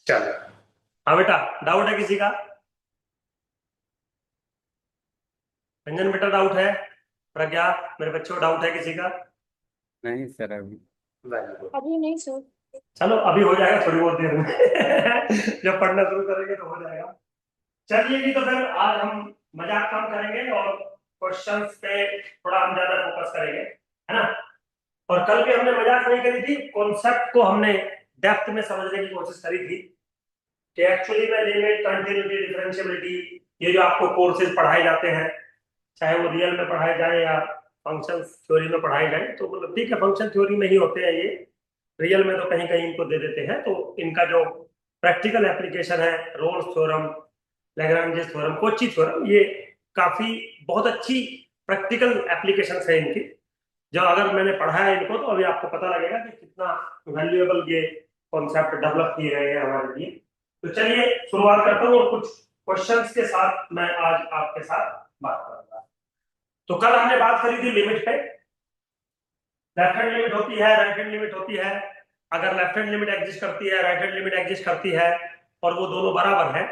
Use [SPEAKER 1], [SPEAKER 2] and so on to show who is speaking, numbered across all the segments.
[SPEAKER 1] चलो। हाँ बेटा, डाउट है किसी का? रंजन बेटा डाउट है? प्रज्ञा, मेरे बच्चों को डाउट है किसी का?
[SPEAKER 2] नहीं सर अभी।
[SPEAKER 1] Very good.
[SPEAKER 3] अभी नहीं सर।
[SPEAKER 1] चलो अभी हो जाएगा थोड़ी बहुत देर में। जब पढ़ना शुरू करेंगे तो हो जाएगा। चलिए जी, तो फिर आज हम मजाक कम करेंगे और क्वेश्चंस पे थोड़ा हम ज्यादा फोकस करेंगे, है ना? और कल भी हमने मजाक नहीं करी थी, कॉन्सेप्ट को हमने डेप्थ में समझने की कोशिश करी थी कि एक्चुअली में लिमिट, कंटिन्यूटी, डिफरेंशियबिलिटी, ये जो आपको कोर्सेज पढ़ाए जाते हैं, चाहे वो रियल में पढ़ाए जाए या फंक्शन थ्योरी में पढ़ाए जाए, तो मतलब ठीक है, फंक्शन थ्योरी में ही होते हैं ये, रियल में तो कहीं कहीं इनको दे देते हैं। तो इनका जो प्रैक्टिकल एप्लीकेशन है, Rolle's theorem, Lagrange theorem, Kochi theorem, ये काफी बहुत अच्छी प्रैक्टिकल एप्लीकेशन है इनकी। जो अगर मैंने पढ़ा है इनको तो अभी आपको पता लगेगा कि कितना वैल्यूएबल ये कॉन्सेप्ट डेवलप किए गए हैं हमारे लिए। तो चलिए शुरुआत करता हूँ और कुछ क्वेश्चंस के साथ मैं आज आपके साथ बात करूंगा। तो कल हमने बात करी थी लिमिट पे। लेफ्ट हैंड लिमिट होती है, राइट हैंड लिमिट होती है। अगर लेफ्ट हैंड लिमिट एग्जिस्ट करती है, राइट हैंड लिमिट एग्जिस्ट करती है, और वो दोनों बराबर है,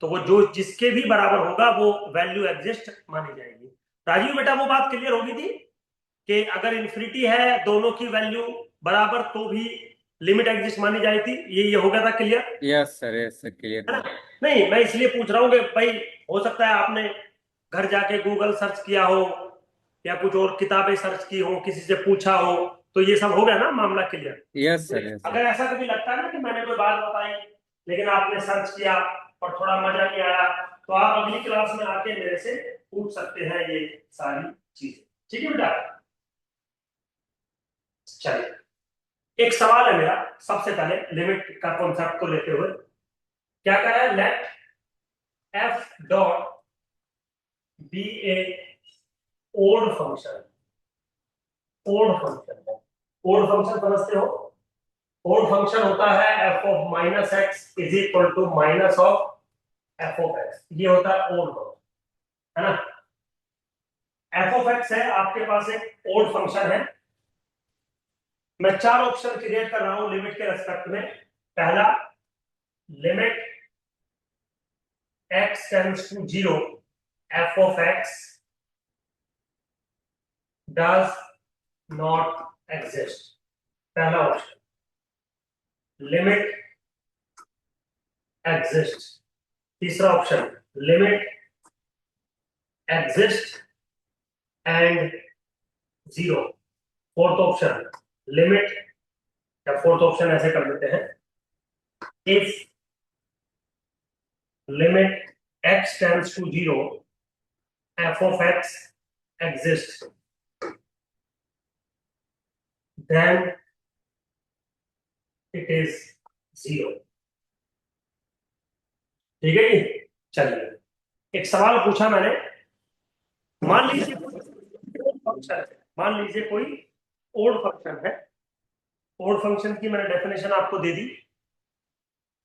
[SPEAKER 1] तो वो जो जिसके भी बराबर होगा वो वैल्यू एग्जिस्ट मानी जाएगी। राजीव बेटा, वो बात क्लियर होगी थी कि अगर इन्फिनिटी है, दोनों की वैल्यू बराबर, तो भी लिमिट एग्जिस्ट मानी जाएगी। ये हो गया था क्लियर,
[SPEAKER 2] यस सर क्लियर
[SPEAKER 1] है
[SPEAKER 2] है।
[SPEAKER 1] ना? नहीं, मैं इसलिए पूछ रहा हूँ कि भाई हो सकता है आपने घर जाके गूगल सर्च किया हो या कुछ और किताबें सर्च की हो, किसी से पूछा हो, तो ये सब हो गया ना मामला क्लियर।
[SPEAKER 2] Yes sir.
[SPEAKER 1] अगर ऐसा कभी लगता है ना कि मैंने कोई बात बताई लेकिन आपने सर्च किया और थोड़ा मजा नहीं आया, तो आप अगली क्लास में आके मेरे से पूछ सकते हैं ये सारी चीजें। ठीक है बेटा? चलिए, एक सवाल है मेरा सबसे पहले लिमिट का कॉन्सेप्ट को लेते हुए। क्या कह रहा है? Let F dot be a odd function. Odd function है, ओड फंक्शन समझते हो? ओड फंक्शन होता है F of minus X is equal to minus of F of X, ये होता है ओड फंक्शन, है ना? एफ ऑफ एक्स है आपके पास, एक ओड फंक्शन है। मैं चार ऑप्शन क्रिएट कर रहा हूं लिमिट के रेस्पेक्ट में। पहला, limit x tends to zero f of x does not exist, पहला ऑप्शन। लिमिट एग्जिस्ट, तीसरा option. Limit exist and zero, fourth option. Limit, या फोर्थ ऑप्शन ऐसे कर देते हैं, if limit x tends to zero f of x exists, then it is zero। ठीक है जी? चलिए, एक सवाल पूछा मैंने। मान लीजिए कोई फंक्शन है, मान लीजिए कोई ओड फंक्शन है। ओड फंक्शन की मैंने डेफिनेशन आपको दे दी।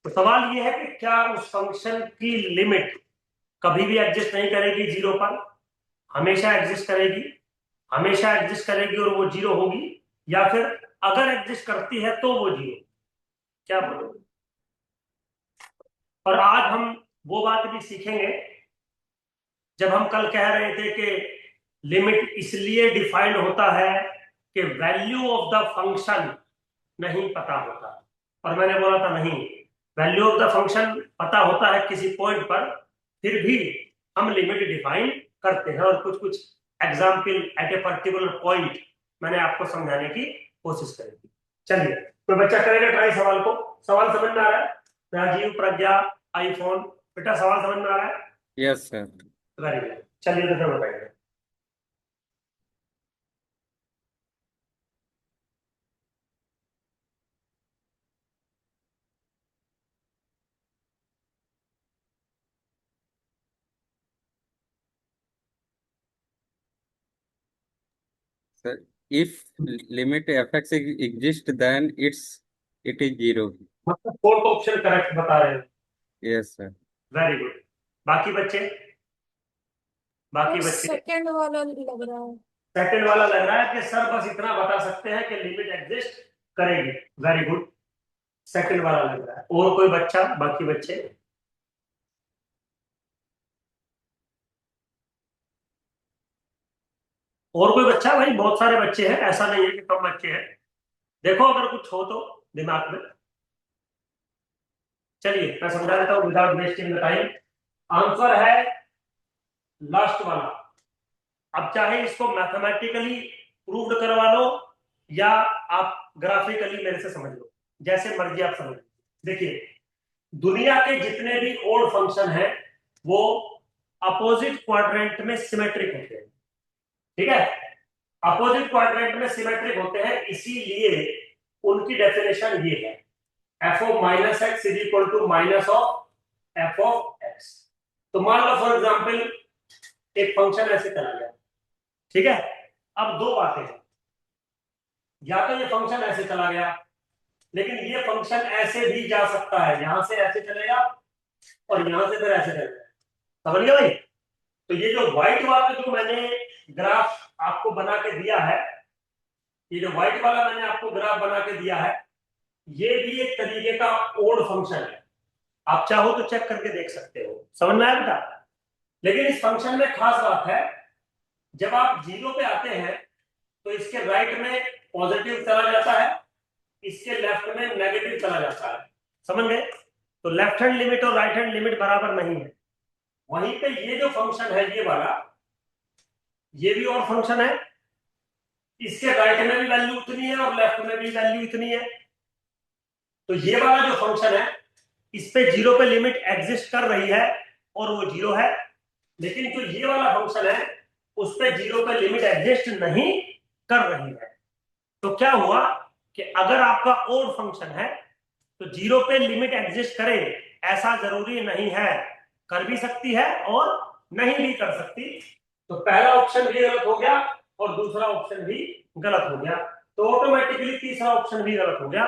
[SPEAKER 1] तो सवाल ये है कि क्या उस फंक्शन की लिमिट कभी भी एग्जिस्ट नहीं करेगी जीरो पर, हमेशा एग्जिस्ट करेगी, हमेशा एग्जिस्ट करेगी और वो जीरो होगी, या फिर अगर एग्जिस्ट करती है तो वो जीरो? क्या बोलोगे? और आज हम वो बात भी सीखेंगे जब हम कल कह रहे थे कि लिमिट इसलिए डिफाइंड होता है कि वैल्यू ऑफ द फंक्शन नहीं पता होता। और मैंने बोला था नहीं, वैल्यू ऑफ द फंक्शन पता होता है किसी पॉइंट पर, फिर भी हम लिमिट डिफाइन करते हैं, और कुछ कुछ example at a particular point मैंने आपको समझाने की कोशिश करी थी। चलिए, कोई बच्चा करेगा ट्राई सवाल को? सवाल समझ में आ रहा है? राजीव, प्रज्ञा, आईफोन, बेटा सवाल समझ में आ रहा है?
[SPEAKER 2] Yes sir.
[SPEAKER 1] Very good. चलिए तो फिर बताइए।
[SPEAKER 2] Sir if limit F X exist then it is zero.
[SPEAKER 1] मतलब फोर्थ ऑप्शन करेक्ट बता रहे हैं।
[SPEAKER 2] Yes sir.
[SPEAKER 1] Very good. बाकी बच्चे,
[SPEAKER 3] सर
[SPEAKER 1] बाकी बच्चे?
[SPEAKER 3] सेकंड वाला लग रहा है।
[SPEAKER 1] सेकंड वाला लग रहा है कि सर बस इतना बता सकते हैं कि लिमिट एग्जिस्ट करेगी। Very good. सेकंड वाला लग रहा है। और कोई बच्चा, बाकी बच्चे? और कोई बच्चा? भाई बहुत सारे बच्चे हैं, ऐसा नहीं है कि कम बच्चे हैं। देखो अगर कुछ हो तो दिमाग में। चलिए मैं समझा देता हूँ विदाउट वेस्टिंग टाइम। आंसर है लास्ट वाला। अब चाहे इसको मैथमेटिकली प्रूव्ड करवा लो या आप ग्राफिकली मेरे से समझ लो, जैसे मर्जी आप समझ लो। देखिए, दुनिया के जितने भी ओड फंक्शन हैं वो अपोजिट क्वाड्रेंट में सिमेट्रिक होते हैं। ठीक है, अपोजिट क्वाड्रेंट में सिमेट्रिक होते हैं, इसीलिए उनकी डेफिनेशन ये है, F of minus X is equal to minus of F of X. तो मान लो फॉर एग्जाम्पल एक फंक्शन ऐसे चला गया, ठीक है। अब दो बातें हैं, या तो ये फंक्शन ऐसे चला गया, लेकिन ये फंक्शन ऐसे भी जा सकता है, यहां से ऐसे चलेगा और यहां से फिर ऐसे चलेगा। समझ गया भाई? तो ये जो व्हाइट वाला जो मैंने ग्राफ आपको बना के दिया है, ये जो व्हाइट वाला मैंने आपको ग्राफ बना के दिया है, ये भी एक तरीके का ओड फंक्शन है। आप चाहो तो चेक करके देख सकते हो। समझ में आया बेटा? लेकिन इस फंक्शन में खास बात है, जब आप जीरो पे आते हैं तो इसके राइट में पॉजिटिव चला जाता है, इसके लेफ्ट में नेगेटिव चला जाता है। समझ गए? तो लेफ्ट हैंड लिमिट और राइट हैंड लिमिट बराबर नहीं है। वहीं पे ये जो फंक्शन है ये वाला, ये भी और फंक्शन है, इसके राइट में भी वैल्यू उतनी है और लेफ्ट में भी वैल्यू इतनी है। तो ये वाला जो फंक्शन है, इस पे जीरो पे लिमिट एग्जिस्ट कर रही है और वो जीरो है, लेकिन जो ये वाला फंक्शन है उस पे जीरो पे लिमिट एग्जिस्ट नहीं कर रही है। तो क्या हुआ कि अगर आपका ओड फंक्शन है तो जीरो पे लिमिट एग्जिस्ट करे ऐसा जरूरी नहीं है, कर भी सकती है और नहीं भी कर सकती। तो पहला ऑप्शन भी गलत हो गया और दूसरा ऑप्शन भी गलत हो गया, तो ऑटोमेटिकली तीसरा ऑप्शन भी गलत हो गया,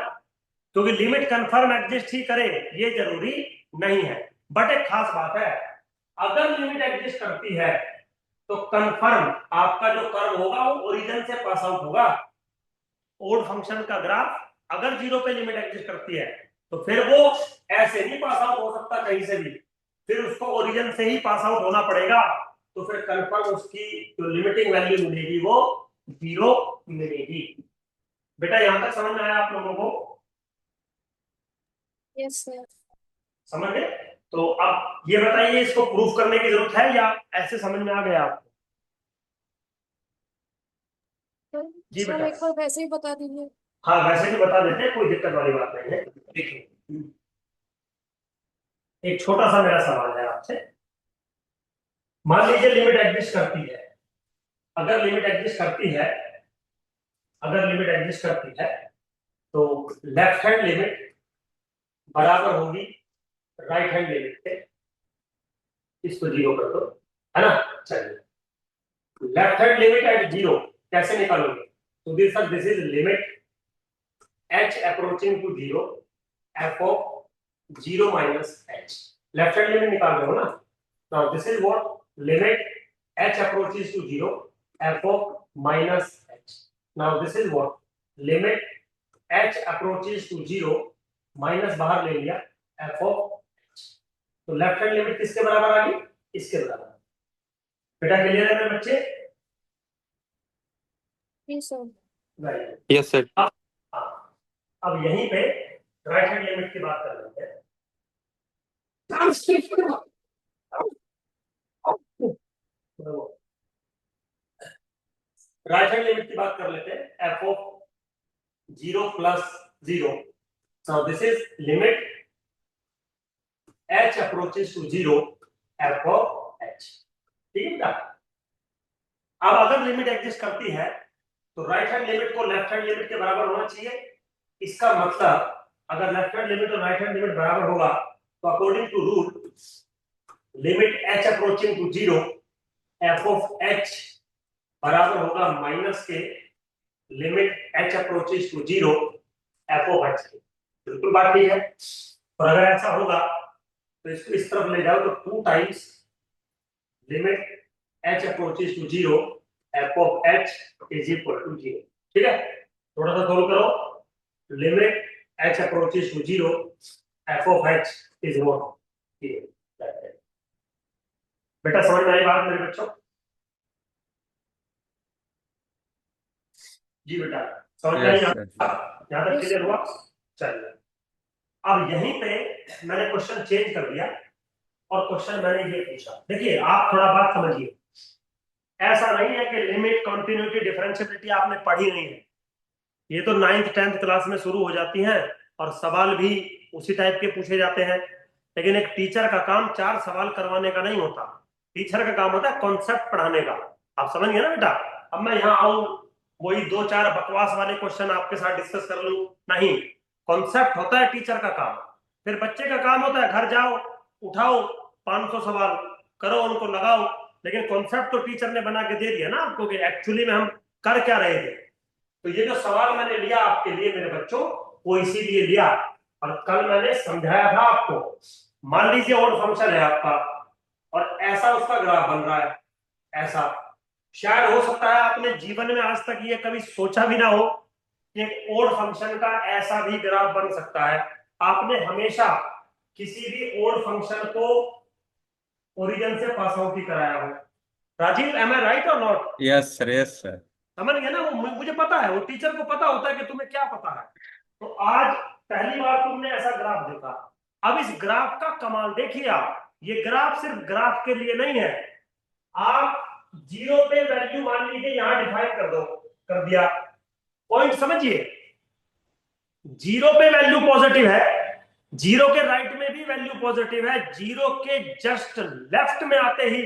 [SPEAKER 1] क्योंकि लिमिट कंफर्म एग्जिस्ट ही करे ये जरूरी नहीं है। बट एक खास बात है, अगर लिमिट एग्जिस्ट करती है तो कंफर्म आपका जो कर्व होगा वो ओरिजिन से पास आउट होगा। ओड फंक्शन का ग्राफ अगर जीरो पे लिमिट एग्जिस्ट करती है तो फिर वो ऐसे नहीं पास आउट हो सकता कहीं से भी, फिर उसको ओरिजिन से ही पास आउट होना पड़ेगा। तो फिर कंफर्म उसकी जो लिमिटिंग वैल्यू मिलेगी वो जीरो मिलेगी। बेटा यहां तक समझ में आया आप लोगों को?
[SPEAKER 3] Yes sir.
[SPEAKER 1] समझ गए? तो अब ये बताइए, इसको प्रूफ करने की जरूरत है या ऐसे समझ में आ गया आपको? जी
[SPEAKER 3] सर
[SPEAKER 1] बेटा।
[SPEAKER 3] एक बार वैसे ही बता दीजिए।
[SPEAKER 1] हाँ वैसे भी बता देते हैं, कोई दिक्कत वाली बात नहीं है। देखिए, एक छोटा सा मेरा सवाल है आपसे। मान लीजिए लिमिट एग्जिस्ट करती है, अगर लिमिट एग्जिस्ट करती है, अगर लिमिट एग्जिस्ट करती है तो लेफ्ट हैंड लिमिट बराबर होगी राइट हैंड लिमिट के। इसको जीरो कर दो, है ना? चलिए, left hand limit at zero कैसे निकालोगे? तो this is limit h approaching to zero f of zero minus h। Left hand limit निकाल रहे हो ना? Now this is what limit h approaches to 0 f of minus h। now this is what limit h approaches to 0 minus बाहर ले लिया f of h। तो left hand limit किसके बराबर आ गई? इसके बराबर। बेटा क्लियर है मेरे बच्चे?
[SPEAKER 3] जी सर।
[SPEAKER 1] राइट।
[SPEAKER 2] Yes sir.
[SPEAKER 1] अब यहीं पे राइट हैंड लिमिट की बात कर लेते हैं। राइट हैंड लिमिट की बात कर लेते हैं, f of zero plus zero. Now this is limit h approaches to 0 f of h। ठीक है बेटा? अब अगर लिमिट एग्जिस्ट करती है तो राइट हैंड लिमिट को लेफ्ट हैंड लिमिट के बराबर होना चाहिए। इसका मतलब अगर लेफ्ट हैंड लिमिट और राइट हैंड लिमिट बराबर होगा तो according to rule limit h approaching to 0 f of h बराबर होगा माइनस के limit h approaches to 0 f of h के। बिल्कुल बात ठीक है। और अगर ऐसा होगा तो इसको इस तरफ ले जाओ तो 2 times limit h approaches to 0 f of h is equal to 0। ठीक है? थोड़ा सा सोल्व करो। Limit h approaches to 0, f of h is what? 0. बेटा समझ में आई बात मेरे बच्चों? जी बेटा समझ में आई?
[SPEAKER 2] Yes sir.
[SPEAKER 1] यहाँ तक क्लियर हुआ? चलिए अब यहीं पे मैंने क्वेश्चन चेंज कर दिया और क्वेश्चन मैंने ये पूछा। देखिए आप थोड़ा बात समझिए, ऐसा नहीं है कि लिमिट, कंटिन्यूटी, डिफरेंशियबिलिटी आपने पढ़ी नहीं है, ये तो 9th 10th क्लास में शुरू हो जाती हैं और सवाल भी उसी टाइप के पूछे जाते हैं। लेकिन एक टीचर का काम 4 सवाल करवाने का नहीं होता, टीचर का काम होता है कॉन्सेप्ट पढ़ाने का। आप समझ गए ना बेटा? अब मैं यहाँ आऊं वही 2-4 बकवास वाले क्वेश्चन आपके साथ डिस्कस कर लूं, नहीं, कॉन्सेप्ट होता है टीचर का काम। फिर बच्चे का काम होता है घर जाओ, उठाओ 500 सवाल, करो उनको, लगाओ। लेकिन कॉन्सेप्ट तो टीचर ने बना के दे दिया ना आपको कि एक्चुअली में हम कर क्या रहे थे। तो ये जो सवाल मैंने लिया आपके लिए मेरे बच्चों, वो इसीलिए लिया, और कल मैंने समझाया था आपको। मान लीजिए ओड फंक्शन है आपका और ऐसा उसका ग्राफ बन रहा है, ऐसा। शायद हो सकता है आपने जीवन में आज तक ये कभी सोचा भी ना हो कि एक ओड फंक्शन का ऐसा भी ग्राफ बन सकता है। आपने हमेशा किसी भी ओड फंक्शन को ओरिजिन से पास आउट ही कराया हो। राजीव, एम आई राइट और not?
[SPEAKER 2] Yes sir, yes sir.
[SPEAKER 1] समझ गया ना? वो मुझे पता है, वो टीचर को पता होता है कि तुम्हें क्या पता है। तो आज पहली बार तुमने ऐसा ग्राफ देखा। अब इस ग्राफ का कमाल देखिए आप, ये ग्राफ सिर्फ ग्राफ के लिए नहीं है। आप 0 पे वैल्यू मान लीजिए यहां डिफाइन कर दो, कर दिया, पॉइंट समझिए। 0 पे वैल्यू पॉजिटिव है, 0 के राइट में भी वैल्यू पॉजिटिव है, 0 के जस्ट लेफ्ट में आते ही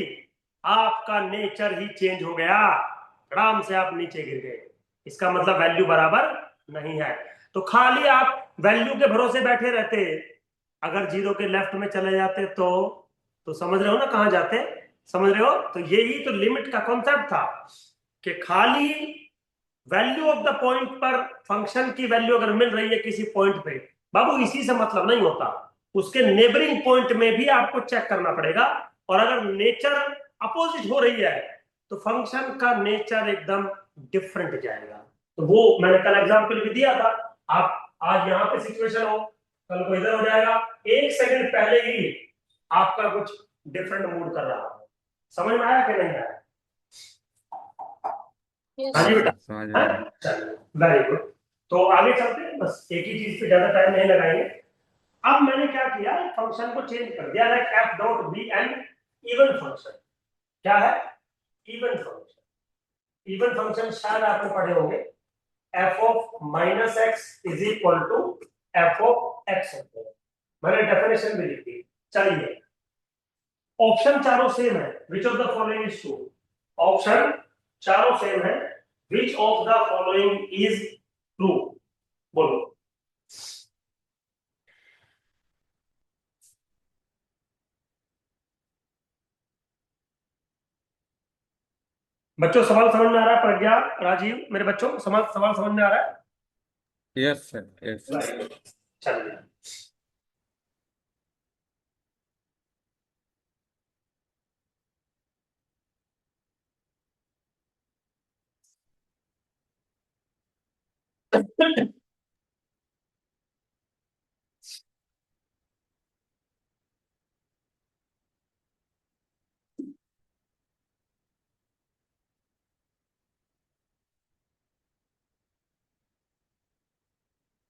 [SPEAKER 1] आपका नेचर ही चेंज हो गया, आराम से आप नीचे गिर गए। इसका मतलब वैल्यू बराबर नहीं है। तो खाली आप वैल्यू के भरोसे बैठे रहते, अगर 0 के लेफ्ट में चले जाते तो समझ रहे हो ना कहां जाते? समझ रहे हो? तो यही तो लिमिट का कॉन्सेप्ट था कि खाली वैल्यू ऑफ द पॉइंट पर फंक्शन की वैल्यू अगर मिल रही है किसी पॉइंट पे, बाबू इसी से मतलब नहीं होता, उसके नेबरिंग पॉइंट में भी आपको चेक करना पड़ेगा। और अगर नेचर अपोजिट हो रही है तो फंक्शन का नेचर एकदम डिफरेंट जाएगा। तो वो मैंने कल एग्जांपल भी दिया था। आप आज यहां पे सिचुएशन हो, कल को इधर हो जाएगा, 1 सेकंड पहले ही आपका कुछ डिफरेंट मूड कर रहा है। समझ में आया कि नहीं आया?
[SPEAKER 3] Yes,
[SPEAKER 1] हाँ जी
[SPEAKER 3] sir.
[SPEAKER 1] बेटा,
[SPEAKER 2] समझ में आया।
[SPEAKER 1] चलिए वेरी गुड। तो आगे चलते हैं, बस एक ही चीज पे ज्यादा टाइम नहीं लगाएंगे। अब मैंने क्या किया, फंक्शन को चेंज कर दिया, like F dot be an even function. क्या है? Even function. इवन फंक्शन शायद आपने पढ़े होंगे, F of minus X is equal to F of X. मैंने डेफिनेशन भी लिख दी। चलिए ऑप्शन चारों सेम है, which of the following is true? Option चारों सेम है, which of the following is true? बोलो। बच्चों सवाल समझ में आ रहा है? प्रज्ञा, राजीव, मेरे बच्चों सवाल समझ में आ रहा है?
[SPEAKER 2] Yes sir, yes.
[SPEAKER 1] चलिए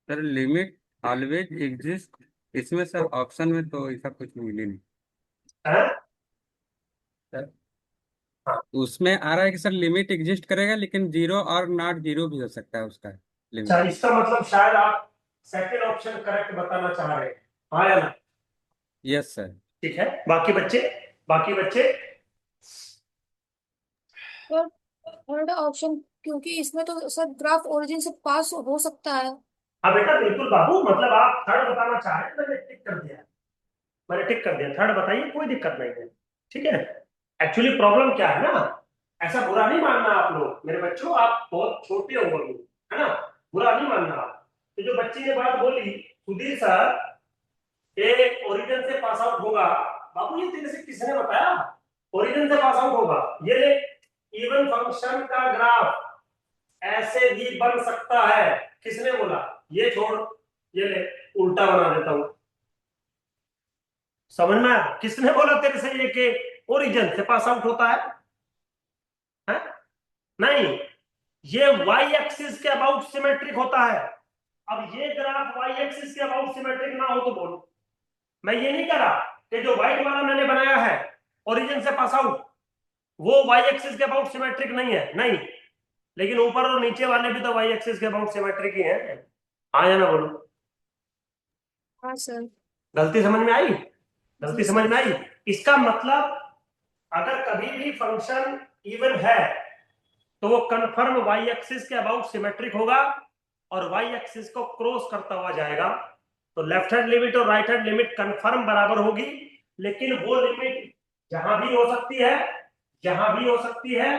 [SPEAKER 2] सर लिमिट ऑलवेज एग्जिस्ट, इसमें सर ऑप्शन में तो ऐसा कुछ मिले नहीं
[SPEAKER 1] हाँ?
[SPEAKER 2] सर।
[SPEAKER 1] हाँ।
[SPEAKER 2] उसमें आ रहा है कि सर लिमिट एग्जिस्ट करेगा, लेकिन 0 और नॉट 0 भी हो सकता है उसका
[SPEAKER 1] अच्छा,
[SPEAKER 2] लिमिट।
[SPEAKER 1] इसका मतलब शायद आप सेकंड ऑप्शन करेक्ट बताना चाह रहे हैं, हाँ या ना?
[SPEAKER 2] Yes sir.
[SPEAKER 1] ठीक है, बाकी बच्चे
[SPEAKER 3] पर थर्ड ऑप्शन, क्योंकि इसमें तो सर ग्राफ ओरिजिन से पास हो सकता है।
[SPEAKER 1] हाँ बेटा बिल्कुल बाबू, मतलब आप थर्ड बताना चाह रहे हैं, मैंने टिक कर दिया, थर्ड बताइए, कोई दिक्कत नहीं है। ठीक है, एक्चुअली प्रॉब्लम क्या है ना, ऐसा बुरा नहीं मानना आप लोग मेरे बच्चों, आप बहुत छोटे हो अभी, है ना, बुरा नहीं मानना आप। तो जो बच्ची ने बात बोली, सुधीर सर ये ओरिजिन से पास आउट होगा, बाबू ये तेरे से किसने बताया ओरिजिन से पास आउट होगा? ये ले, इवन फंक्शन का ग्राफ ऐसे भी बन सकता है, किसने बोला? ये छोड़, ये ले, उल्टा बना देता हूं। समझ में आया? किसने बोला तेरे से ये कि ओरिजिन से पास आउट होता है? नहीं, ये वाई एक्सिस के अबाउट सिमेट्रिक होता है। अब ये ग्राफ वाई एक्सिस के अबाउट सिमेट्रिक ना हो तो बोलो। मैं ये नहीं कह रहा कि जो व्हाइट वाला मैंने बनाया है ओरिजिन से पास आउट, वो वाई एक्सिस के अबाउट सिमेट्रिक नहीं है, नहीं। लेकिन ऊपर और नीचे वाले भी तो वाई एक्सिस के अबाउट सिमेट्रिक ही हैं। हाँ या ना बोलो?
[SPEAKER 3] हाँ सर।
[SPEAKER 1] गलती समझ में आई?
[SPEAKER 3] जी
[SPEAKER 1] गलती समझ
[SPEAKER 3] सर।
[SPEAKER 1] में आई? इसका मतलब अगर कभी भी फंक्शन इवन है तो वो कन्फर्म वाई एक्सिस के अबाउट सिमेट्रिक होगा और वाई एक्सिस को क्रॉस करता हुआ जाएगा। तो लेफ्ट हैंड लिमिट और राइट हैंड लिमिट कन्फर्म बराबर होगी, लेकिन वो लिमिट जहां भी हो सकती है, यहां भी हो सकती है,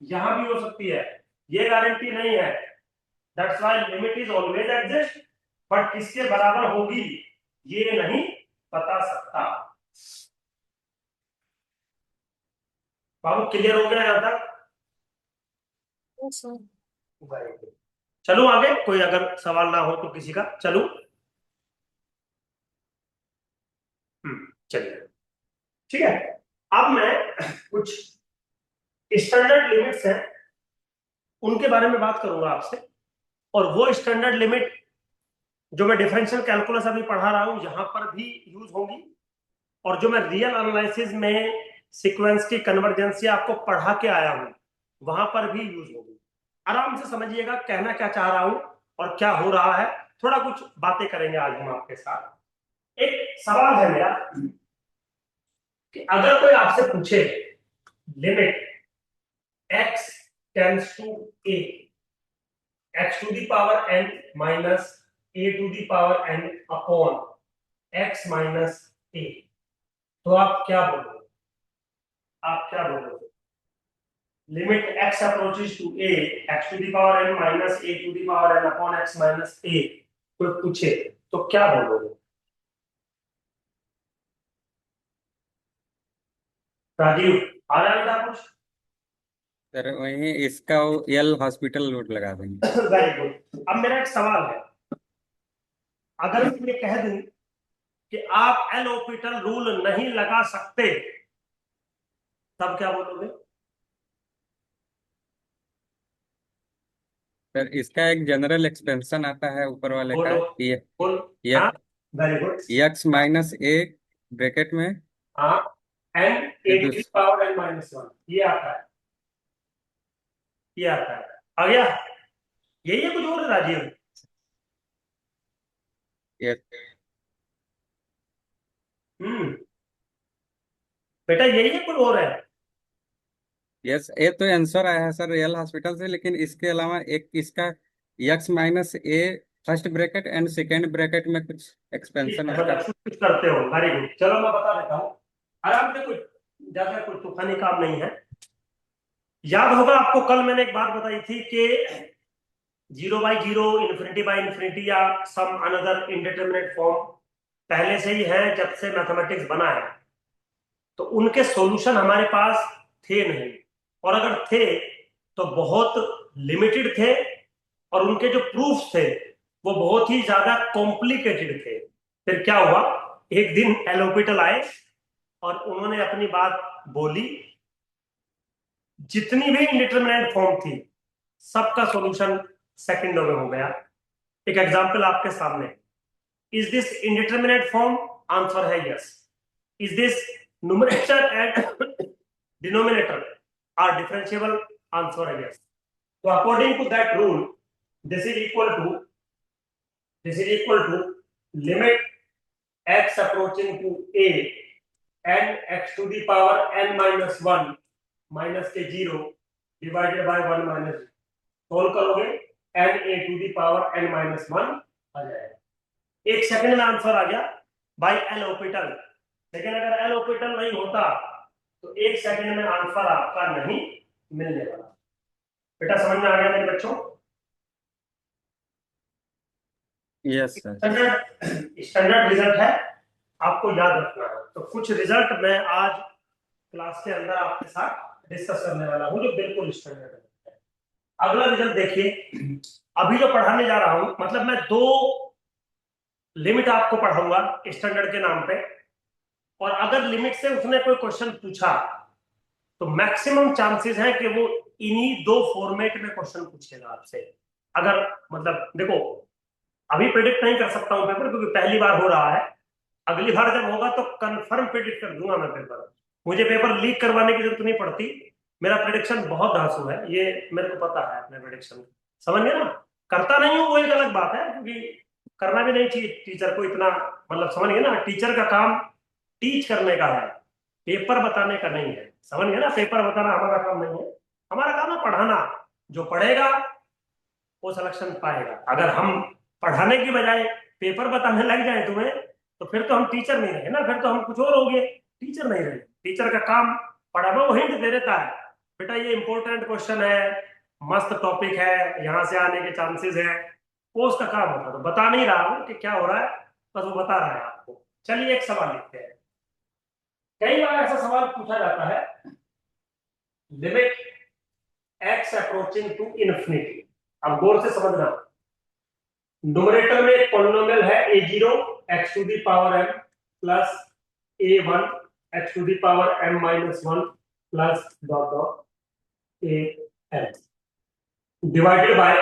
[SPEAKER 1] यहां भी हो सकती है, ये गारंटी नहीं है। That's why limit is always exist, but किसके बराबर होगी ये नहीं बता सकता। बाबू क्लियर हो गया यहां तक?
[SPEAKER 3] Yes sir.
[SPEAKER 1] Very good. चलो आगे, कोई अगर सवाल ना हो तो किसी का, चलो। चलिए, ठीक है। अब मैं कुछ स्टैंडर्ड लिमिट्स हैं उनके बारे में बात करूंगा आपसे, और वो स्टैंडर्ड लिमिट जो मैं डिफरेंशियल कैलकुलस अभी पढ़ा रहा हूं यहां पर भी यूज होंगी, और जो मैं रियल एनालिसिस में सीक्वेंस की कन्वर्जेंसी आपको पढ़ा के आया हूं वहां पर भी यूज होगी। आराम से समझिएगा कहना क्या चाह रहा हूं और क्या हो रहा है। थोड़ा कुछ बातें करेंगे आज हम आपके साथ। एक सवाल है मेरा कि अगर कोई आपसे पूछे limit x tends to a, x to the power n minus a to the power n upon x minus a, तो आप क्या बोलोगे? आप क्या बोलोगे? Limit x approaches to a, x to the power n minus a to the power n upon x minus a, कोई पूछे तो क्या बोलोगे? राजीव, आ रहा है बेटा कुछ?
[SPEAKER 2] सर वही इसका एल हॉस्पिटल रूट लगा देंगे।
[SPEAKER 1] Very good. अब मेरा एक सवाल है, अगर मैं ये कह दूं कि आप एल हॉस्पिटल रूल नहीं लगा सकते तब क्या बोलोगे?
[SPEAKER 2] सर इसका एक जनरल एक्सपेंशन आता है ऊपर वाले का,
[SPEAKER 1] बोलो, बोल। हाँ, very good.
[SPEAKER 2] X minus a bracket में
[SPEAKER 1] हाँ, एन
[SPEAKER 2] ये
[SPEAKER 1] a to the power n minus one, ये आता है, ये आता है। आ गया? यही है कुछ और है राजीव?
[SPEAKER 2] ये
[SPEAKER 1] हम्म, बेटा यही है कुछ और है?
[SPEAKER 2] यस, ये तो आंसर आया है सर रियल हॉस्पिटल से, लेकिन इसके अलावा एक इसका x minus A first bracket and second bracket में कुछ
[SPEAKER 1] ठीक
[SPEAKER 2] एक्सपेंशन
[SPEAKER 1] है,
[SPEAKER 2] इसका।
[SPEAKER 1] मतलब कुछ करते हो, वेरी गुड। चलो मैं बता देता हूँ आराम से, कुछ ज्यादा कुछ तूफानी काम नहीं है। याद होगा आपको कल मैंने एक बात बताई थी कि 0/0, इन्फिनिटी या सम अनदर इंडिटरमिनेट फॉर्म पहले से ही है जब से मैथमेटिक्स बना है, तो उनके सॉल्यूशन हमारे पास थे नहीं, और अगर थे तो बहुत लिमिटेड थे, और उनके जो प्रूफ थे वो बहुत ही ज्यादा कॉम्प्लिकेटेड थे। फिर क्या हुआ, एक दिन एलोपिटल आए और उन्होंने अपनी बात बोली, जितनी भी इंडिटरमिनेट फॉर्म थी सबका सॉल्यूशन सेकंडों में हो गया। एक एग्जांपल आपके सामने, is this indeterminate form? Answer है yes. Is this numerator and denominator are differentiable? Answer है yes. So according to that rule, this is equal to limit x approaching to a and x to the power n minus 1 minus के 0 divided by 1 minus, solve करोगे n a to the power n minus 1 आ जाएगा। एक second में answer आ गया by L hospital. लेकिन अगर L hospital नहीं होता तो एक सेकंड में आंसर आपका नहीं मिलने वाला। बेटा समझ में आ गया मेरे बच्चों?
[SPEAKER 2] Yes sir.
[SPEAKER 1] स्टैंडर्ड रिजल्ट है, आपको याद रखना है। तो कुछ रिजल्ट मैं आज क्लास के अंदर आपके साथ डिस्कस करने वाला हूं जो बिल्कुल स्टैंडर्ड है। अगला रिजल्ट देखिए, अभी जो पढ़ाने जा रहा हूं, मतलब मैं दो लिमिट आपको पढ़ाऊंगा स्टैंडर्ड के नाम पे, और अगर लिमिट से उसने कोई क्वेश्चन पूछा तो मैक्सिमम चांसेस है कि वो इन्हीं दो फॉर्मेट में क्वेश्चन पूछेगा आपसे। अगर मतलब देखो, अभी प्रेडिक्ट नहीं कर सकता हूं पेपर, क्योंकि पहली बार हो रहा है। अगली बार जब होगा तो कंफर्म प्रेडिक्ट कर दूंगा मैं पेपर। मुझे पेपर लीक करवाने की जरूरत नहीं पड़ती, मेरा प्रेडिक्शन बहुत धांसू है, ये मेरे को पता है अपने प्रेडिक्शन। समझ गए ना? करता नहीं हूं वो एक अलग बात है, क्योंकि करना भी नहीं चाहिए टीचर को इतना, मतलब समझ गए ना, टीचर का काम टीच करने का है, पेपर बताने का नहीं है। समझ गए ना? पेपर बताना हमारा काम नहीं है, हमारा काम है पढ़ाना। जो पढ़ेगा वो सिलेक्शन पाएगा। अगर हम पढ़ाने की बजाय पेपर बताने लग जाए तुम्हें, तो फिर तो हम टीचर नहीं रहे ना, फिर तो हम कुछ और हो गए, टीचर नहीं रहे। टीचर का काम पढ़ाना, वो हिंट दे देता है, बेटा ये इंपॉर्टेंट क्वेश्चन है, मस्त टॉपिक है, यहाँ से आने के चांसेस है, वो उसका काम होता है। तो बता नहीं रहा हूँ कि क्या हो रहा है, बस वो बता रहा है आपको। चलिए एक सवाल लिखते हैं। कई बार ऐसा सवाल पूछा जाता है, limit x approaching to infinity. अब गौर से समझना, न्यूमरेटर में एक पॉलिनोमियल है a0 x to the power m plus a1 x to the power m minus 1 plus dot dot a n, divided by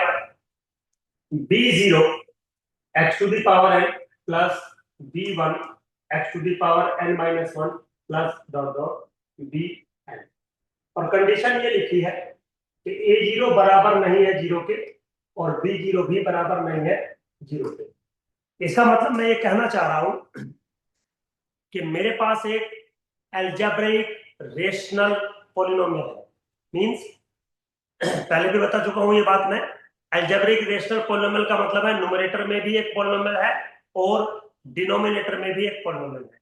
[SPEAKER 1] b0 x to the power n plus b1 x to the power n minus 1 plus dot dot bn। और condition ये लिखी है कि a0 बराबर नहीं है 0 के, और b0 भी बराबर नहीं है 0 के। इसका मतलब मैं ये कहना चाह रहा हूं कि मेरे पास एक एल्जेब्रिक रेशनल पॉलिनोमियल है। मींस पहले भी बता चुका हूं ये बात मैं। एल्जेब्रिक रेशनल पॉलिनोमियल का मतलब है न्यूमरेटर में भी एक पॉलिनोमियल है और डिनोमिनेटर में भी एक पॉलिनोमियल है।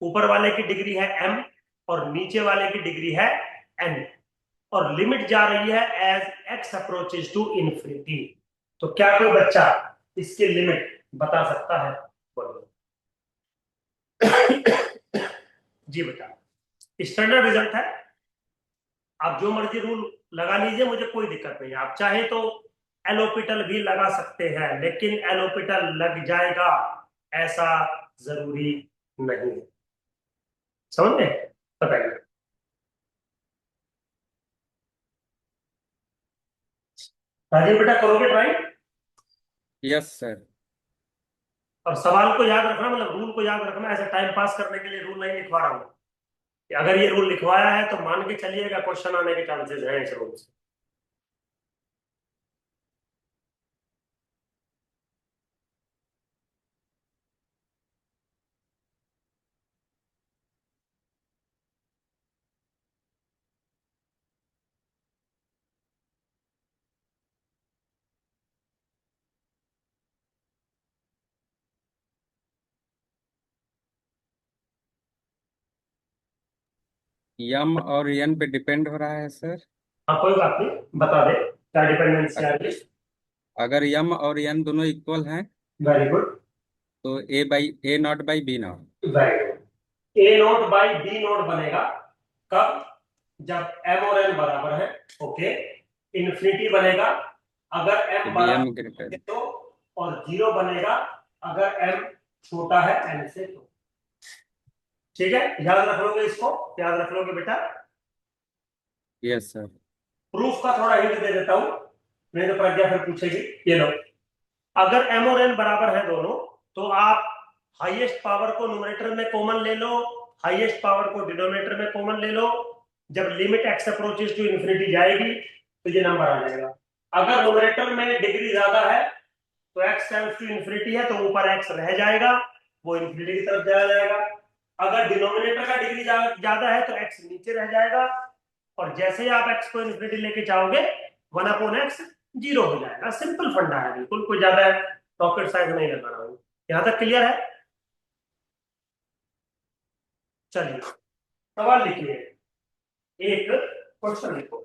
[SPEAKER 1] ऊपर वाले की डिग्री है m और नीचे वाले की डिग्री है n, और लिमिट जा रही है as x approaches to infinity. तो क्या कोई बच्चा इसकी लिमिट बता सकता है? बोलो। जी बेटा, स्टैंडर्ड रिजल्ट है, आप जो मर्जी रूल लगा लीजिए, मुझे कोई दिक्कत नहीं है। आप चाहे तो एलोपिटल भी लगा सकते हैं, लेकिन एलोपिटल लग जाएगा ऐसा जरूरी नहीं है। समझ गए? बताइए। राजीव बेटा, करोगे ट्राई?
[SPEAKER 2] Yes sir.
[SPEAKER 1] और सवाल को याद रखना, मतलब रूल को याद रखना, ऐसे टाइम पास करने के लिए रूल नहीं लिखवा रहा हूं कि अगर ये रूल लिखवाया है तो मान के चलिएगा क्वेश्चन आने के चांसेस हैं इस रूल से।
[SPEAKER 2] यम और एन पे डिपेंड हो रहा है सर।
[SPEAKER 1] हाँ कोई बात नहीं, बता दे क्या डिपेंडेंसी आ रही है।
[SPEAKER 2] अगर यम और एन दोनों इक्वल हैं
[SPEAKER 1] वेरी गुड,
[SPEAKER 2] तो a nought by b nought.
[SPEAKER 1] Very good. A nought by b nought बनेगा कब? जब m और n बराबर है। ओके, इन्फिनिटी बनेगा अगर m
[SPEAKER 2] बी
[SPEAKER 1] बड़ा
[SPEAKER 2] एम
[SPEAKER 1] है
[SPEAKER 2] ग्रेटर।
[SPEAKER 1] तो, और जीरो बनेगा अगर m छोटा है n से तो। ठीक है, याद रख लोगे इसको, याद रख लोगे बेटा।
[SPEAKER 2] Yes sir.
[SPEAKER 1] प्रूफ का थोड़ा हिंट दे देता हूं, नहीं तो प्रज्ञा फिर पूछेगी। ये लो, अगर m और n बराबर है दोनों, तो आप हाईएस्ट पावर को न्यूमरेटर में कॉमन ले लो, हाईएस्ट पावर को डिनोमिनेटर में कॉमन ले लो। जब limit x approaches to infinity जाएगी तो ये नंबर आ जाएगा। अगर न्यूमरेटर में डिग्री ज्यादा है तो x टेंड्स टू इन्फिनिटी है, तो ऊपर x रह जाएगा, वो इन्फिनिटी की तरफ चला जाएगा। अगर डिनोमिनेटर का डिग्री ज्यादा है तो x नीचे रह जाएगा, और जैसे ही आप x को इन्फिनिटी लेके जाओगे 1/x 0 हो जाएगा। सिंपल फंडा है, बिल्कुल कोई ज्यादा रॉकेट साइंस नहीं लगा रहा हूं। यहां तक क्लियर है? चलिए सवाल लिखिए, एक क्वेश्चन लिखो।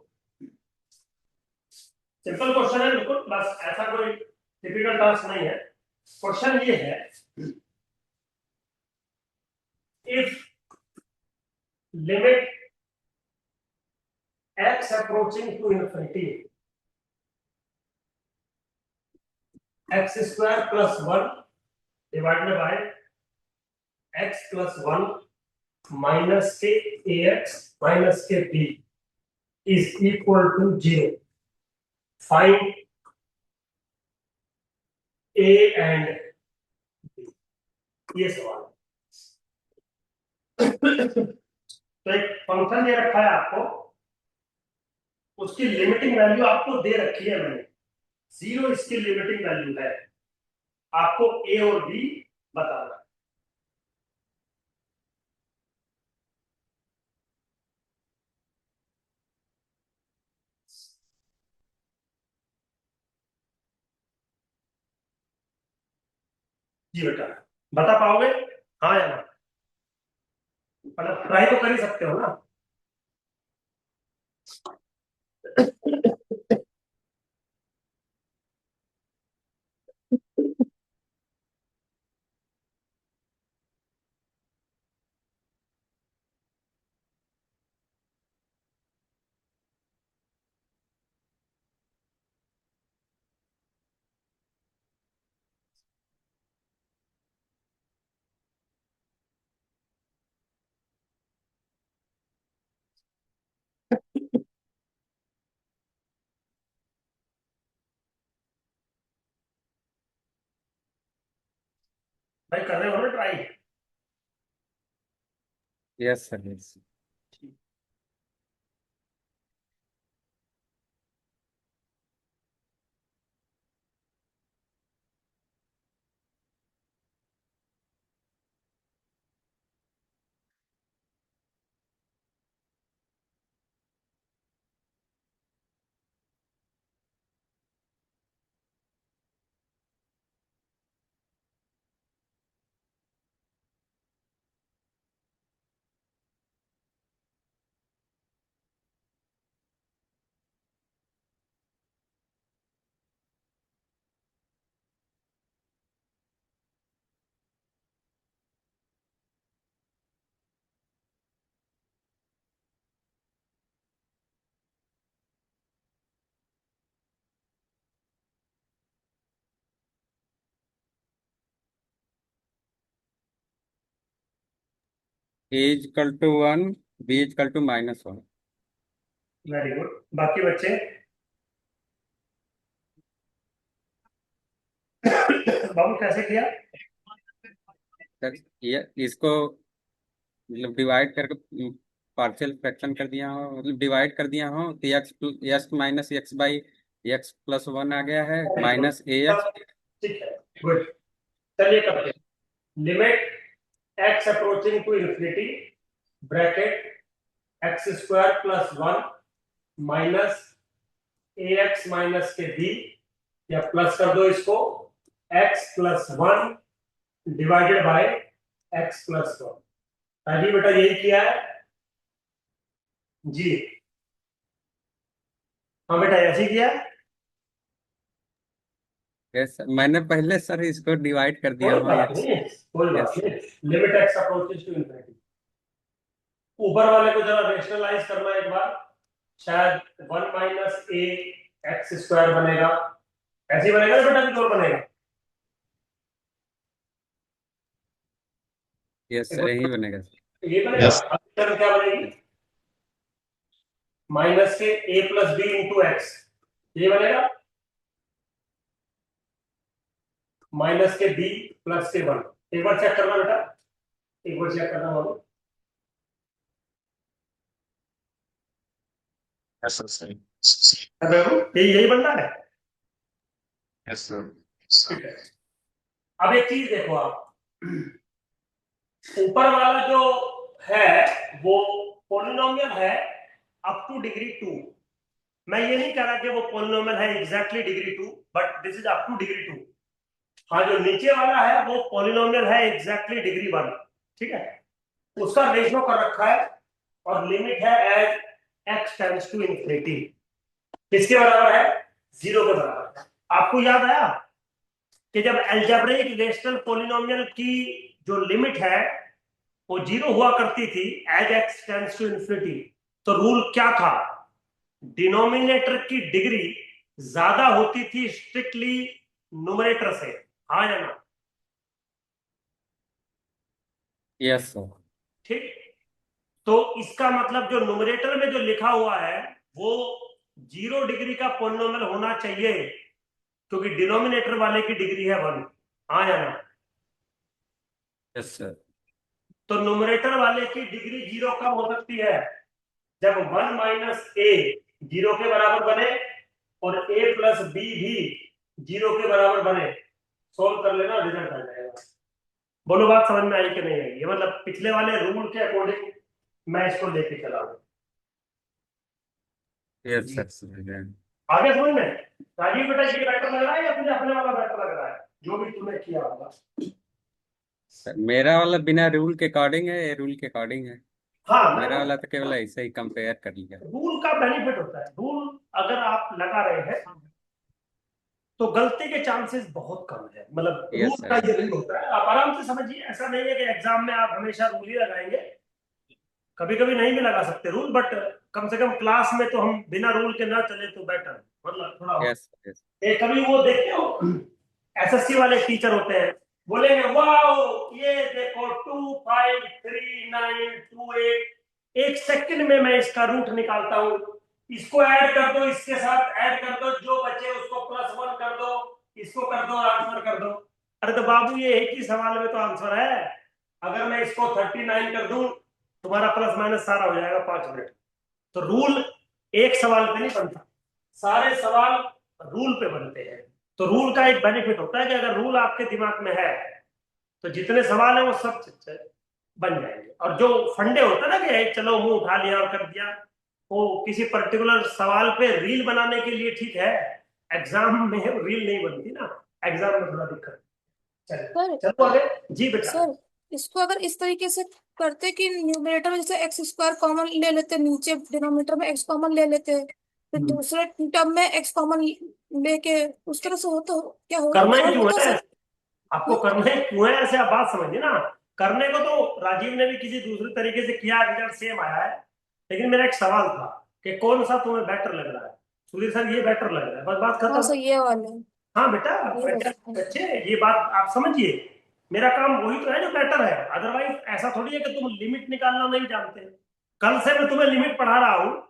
[SPEAKER 1] सिंपल क्वेश्चन है बिल्कुल, बस ऐसा कोई टिपिकल टास्क नहीं है। क्वेश्चन ये है, if limit x approaching to infinity x square plus 1 divided by x plus one minus के ए एक्स माइनस के B is equal to 0। Find A and B, ये सवाल है। तो एक फंक्शन दे रखा है आपको, उसकी लिमिटिंग वैल्यू आपको दे रखी है मैंने, 0 इसकी लिमिटिंग वैल्यू है, आपको ए और बी बताना है। जी बेटा, बता पाओगे? हाँ या ना? मतलब ट्राई तो कर ही सकते हो ना। भाई कर रहे हो ना try?
[SPEAKER 2] Yes sir yes. A equal to 1, B equal to -1।
[SPEAKER 1] Very good. बाकी बच्चे बाबू कैसे किया?
[SPEAKER 2] सर ये इसको मतलब डिवाइड करके पार्शियल फ्रैक्शन कर दिया हो, मतलब डिवाइड कर दिया हो तो x minus x by x plus one आ गया है,
[SPEAKER 1] वेरी गुड।
[SPEAKER 2] माइनस ए एक्स।
[SPEAKER 1] ठीक है, गुड। चलिए करते हैं। Limit x approaching to infinity bracket x square plus one minus A x minus के बी, या प्लस कर दो इसको, x plus one divided by x plus one. अभी बेटा यही किया है जी। हाँ बेटा ऐसे ही किया है।
[SPEAKER 2] यस सर, मैंने पहले सर इसको डिवाइड कर दिया
[SPEAKER 1] कोई
[SPEAKER 2] हूँ
[SPEAKER 1] बात
[SPEAKER 2] एक्स।
[SPEAKER 1] नहीं, कोई बात
[SPEAKER 2] यस
[SPEAKER 1] नहीं। Limit x approaches to infinity, ऊपर वाले को जरा रेशनलाइज करना एक बार, शायद वन माइनस ए एक्स स्क्वायर बनेगा, ऐसे ही बनेगा ना बेटा, कुछ और बनेगा?
[SPEAKER 2] यस सर यही बनेगा सर।
[SPEAKER 1] ये बनेगा। अब टर्म क्या बनेगी?
[SPEAKER 2] यस
[SPEAKER 1] माइनस के ए प्लस बी इंटू एक्स, ये बनेगा माइनस के बी प्लस के वन। एक बार चेक करना बेटा, एक बार चेक करना बाबू।
[SPEAKER 4] Yes, sir.
[SPEAKER 1] अरे बाबू, यही बनना है।
[SPEAKER 4] Yes, sir.
[SPEAKER 1] ठीक है। अब एक चीज देखो आप, ऊपर वाला जो है वो पॉलिनोमियल है अप टू डिग्री 2। मैं ये नहीं कह रहा कि वो पॉलिनोमियल है exactly degree 2, but this is up two degree 2। हाँ, जो नीचे वाला है वो पॉलिनोमियल है एग्जैक्टली डिग्री 1। ठीक है, उसका रेशियो कर रखा है और लिमिट है as X tends to infinity. किसके बराबर है? 0 के बराबर है। आपको याद आया कि जब अलजेब्रिक रेशनल पॉलिनोमियल की जो लिमिट है वो 0 हुआ करती थी as X tends to infinity, तो रूल क्या था? डिनोमिनेटर की डिग्री ज्यादा होती थी स्ट्रिक्टली न्यूमरेटर से, हाँ या ना?
[SPEAKER 2] Yes sir.
[SPEAKER 1] ठीक। तो इसका मतलब जो न्यूमरेटर में जो लिखा हुआ है वो 0 डिग्री का पॉलिनोमियल होना चाहिए, क्योंकि डिनोमिनेटर वाले की डिग्री है 1। हाँ या ना?
[SPEAKER 2] Yes sir.
[SPEAKER 1] तो न्यूमरेटर वाले की डिग्री 0 कब हो सकती है? जब 1 माइनस ए 0 के बराबर बने और a प्लस बी भी 0 के बराबर बने। सोल्व कर लेना, रिजल्ट आ जाएगा। बोलो बात समझ में आई कि नहीं आई? ये मतलब पिछले वाले रूल के अकॉर्डिंग मैं इसको लेके चला हूं।
[SPEAKER 2] Yes sir.
[SPEAKER 1] आगे समझ में? राजीव बेटा ये बेटर लग रहा है या तुझे अपने वाला बेटर लग रहा है जो भी तुमने किया होगा?
[SPEAKER 2] मेरा वाला बिना रूल के अकॉर्डिंग है, ये रूल के अकॉर्डिंग है।
[SPEAKER 1] हाँ,
[SPEAKER 2] मेरा
[SPEAKER 1] मैं
[SPEAKER 2] वाला तो केवल ऐसे ही कंपेयर कर लिया।
[SPEAKER 1] रूल का बेनिफिट होता है। रूल अगर आप लगा रहे हैं तो गलती के चांसेस बहुत कम है। मतलब
[SPEAKER 2] यस
[SPEAKER 1] रूल का
[SPEAKER 2] सर।
[SPEAKER 1] ये नहीं होता है, आप आराम से समझिए। ऐसा नहीं है कि एग्जाम में आप हमेशा रूल ही लगाएंगे, कभी कभी नहीं भी लगा सकते रूल, बट कम से कम क्लास में तो हम बिना रूल के ना चले तो बेटर, मतलब थोड़ा हो।
[SPEAKER 2] Yes yes.
[SPEAKER 1] कभी वो देखते हो एसएससी वाले टीचर होते हैं, बोलेंगे वाओ ये देखो 2539288, 1 सेकंड में मैं इसका रूट निकालता हूं, इसको ऐड कर दो, इसके साथ ऐड कर दो, जो बचे उसको +1 कर दो, इसको कर दो और आंसर कर दो। अरे तो बाबू ये एक ही सवाल में तो आंसर है। अगर मैं इसको 39 कर दूं, तुम्हारा प्लस माइनस सारा हो जाएगा 5 मिनट। तो रूल एक सवाल पे नहीं बनता, सारे सवाल रूल पे बनते हैं। तो रूल का एक बेनिफिट होता है कि अगर रूल आपके दिमाग में है तो जितने सवाल है वो सब बन जाएंगे। और जो फंडे होता है ना कि चलो मुंह उठा लिया और कर दिया, वो किसी पर्टिकुलर सवाल पे रील बनाने के लिए ठीक है, एग्जाम में रील नहीं बनती ना, एग्जाम में थोड़ा दिक्कत। चलो
[SPEAKER 3] सर
[SPEAKER 1] चलो आगे। जी बेटा।
[SPEAKER 3] सर इसको अगर इस तरीके से करते कि न्यूमरेटर में जैसे एक्स स्क्वायर कॉमन ले लेते, नीचे डिनोमिनेटर में एक्स कॉमन ले लेते, फिर दूसरे टर्म में एक्स कॉमन लेके उस तरह से हो तो क्या हो
[SPEAKER 1] करना ही
[SPEAKER 3] सॉल्व
[SPEAKER 1] क्यों
[SPEAKER 3] होता
[SPEAKER 1] है?
[SPEAKER 3] सर?
[SPEAKER 1] आपको करना ही क्यों है? ऐसे आप बात समझिए ना। करने को तो राजीव ने भी किसी दूसरे तरीके से किया, रिजल्ट सेम आया है। लेकिन मेरा एक सवाल था कि कौन सा तुम्हें बेटर लग रहा है। सुधीर सर ये बेटर लग रहा है, बस बात
[SPEAKER 3] हाँ
[SPEAKER 1] खत्म।
[SPEAKER 3] सर ये वाले
[SPEAKER 1] हाँ बेटा,
[SPEAKER 3] ये
[SPEAKER 1] बेटा
[SPEAKER 3] बेस्ट है।
[SPEAKER 1] बच्चे ये बात आप समझिए। मेरा काम वही तो है जो बेटर है। अदरवाइज ऐसा थोड़ी है कि तुम लिमिट निकालना नहीं जानते। कल से मैं तुम्हें लिमिट पढ़ा रहा हूँ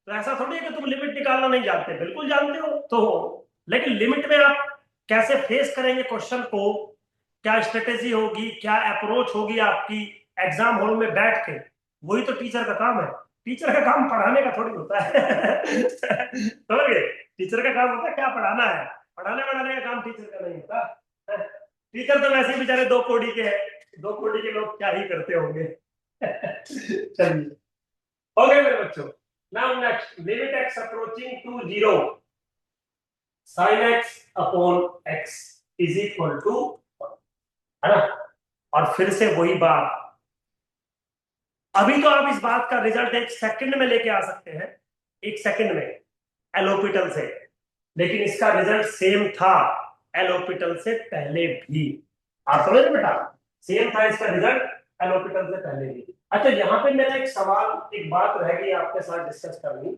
[SPEAKER 1] तो ऐसा थोड़ी है कि तुम लिमिट निकालना नहीं जानते, बिल्कुल जानते हो। तो लेकिन लिमिट में आप कैसे फेस करेंगे क्वेश्चन को, क्या स्ट्रेटेजी होगी, क्या अप्रोच होगी आपकी एग्जाम हॉल में बैठ के, वही तो टीचर का काम है। टीचर का काम पढ़ाने का थोड़ी होता है समझ गए? टीचर का काम होता है क्या, पढ़ाना है। पढ़ाने पढ़ाने का काम टीचर का नहीं होता। टीचर तो वैसे ही बेचारे 2 कोड़ी के हैं, 2 कोड़ी के लोग क्या ही करते होंगे चलिए हो गए मेरे बच्चों। Now next, limit x approaching to 0 sin x upon x is equal to, है ना? और फिर से वही बात, अभी तो आप इस बात का रिजल्ट 1 सेकंड में लेके आ सकते हैं, 1 सेकंड में एलोपिटल से। लेकिन इसका रिजल्ट सेम था एलोपिटल से पहले भी। आप समझ रहे बेटा? सेम था इसका रिजल्ट एलोपिटल से पहले भी। अच्छा, यहाँ पे मेरा एक सवाल, एक बात रह गई आपके साथ डिस्कस करनी।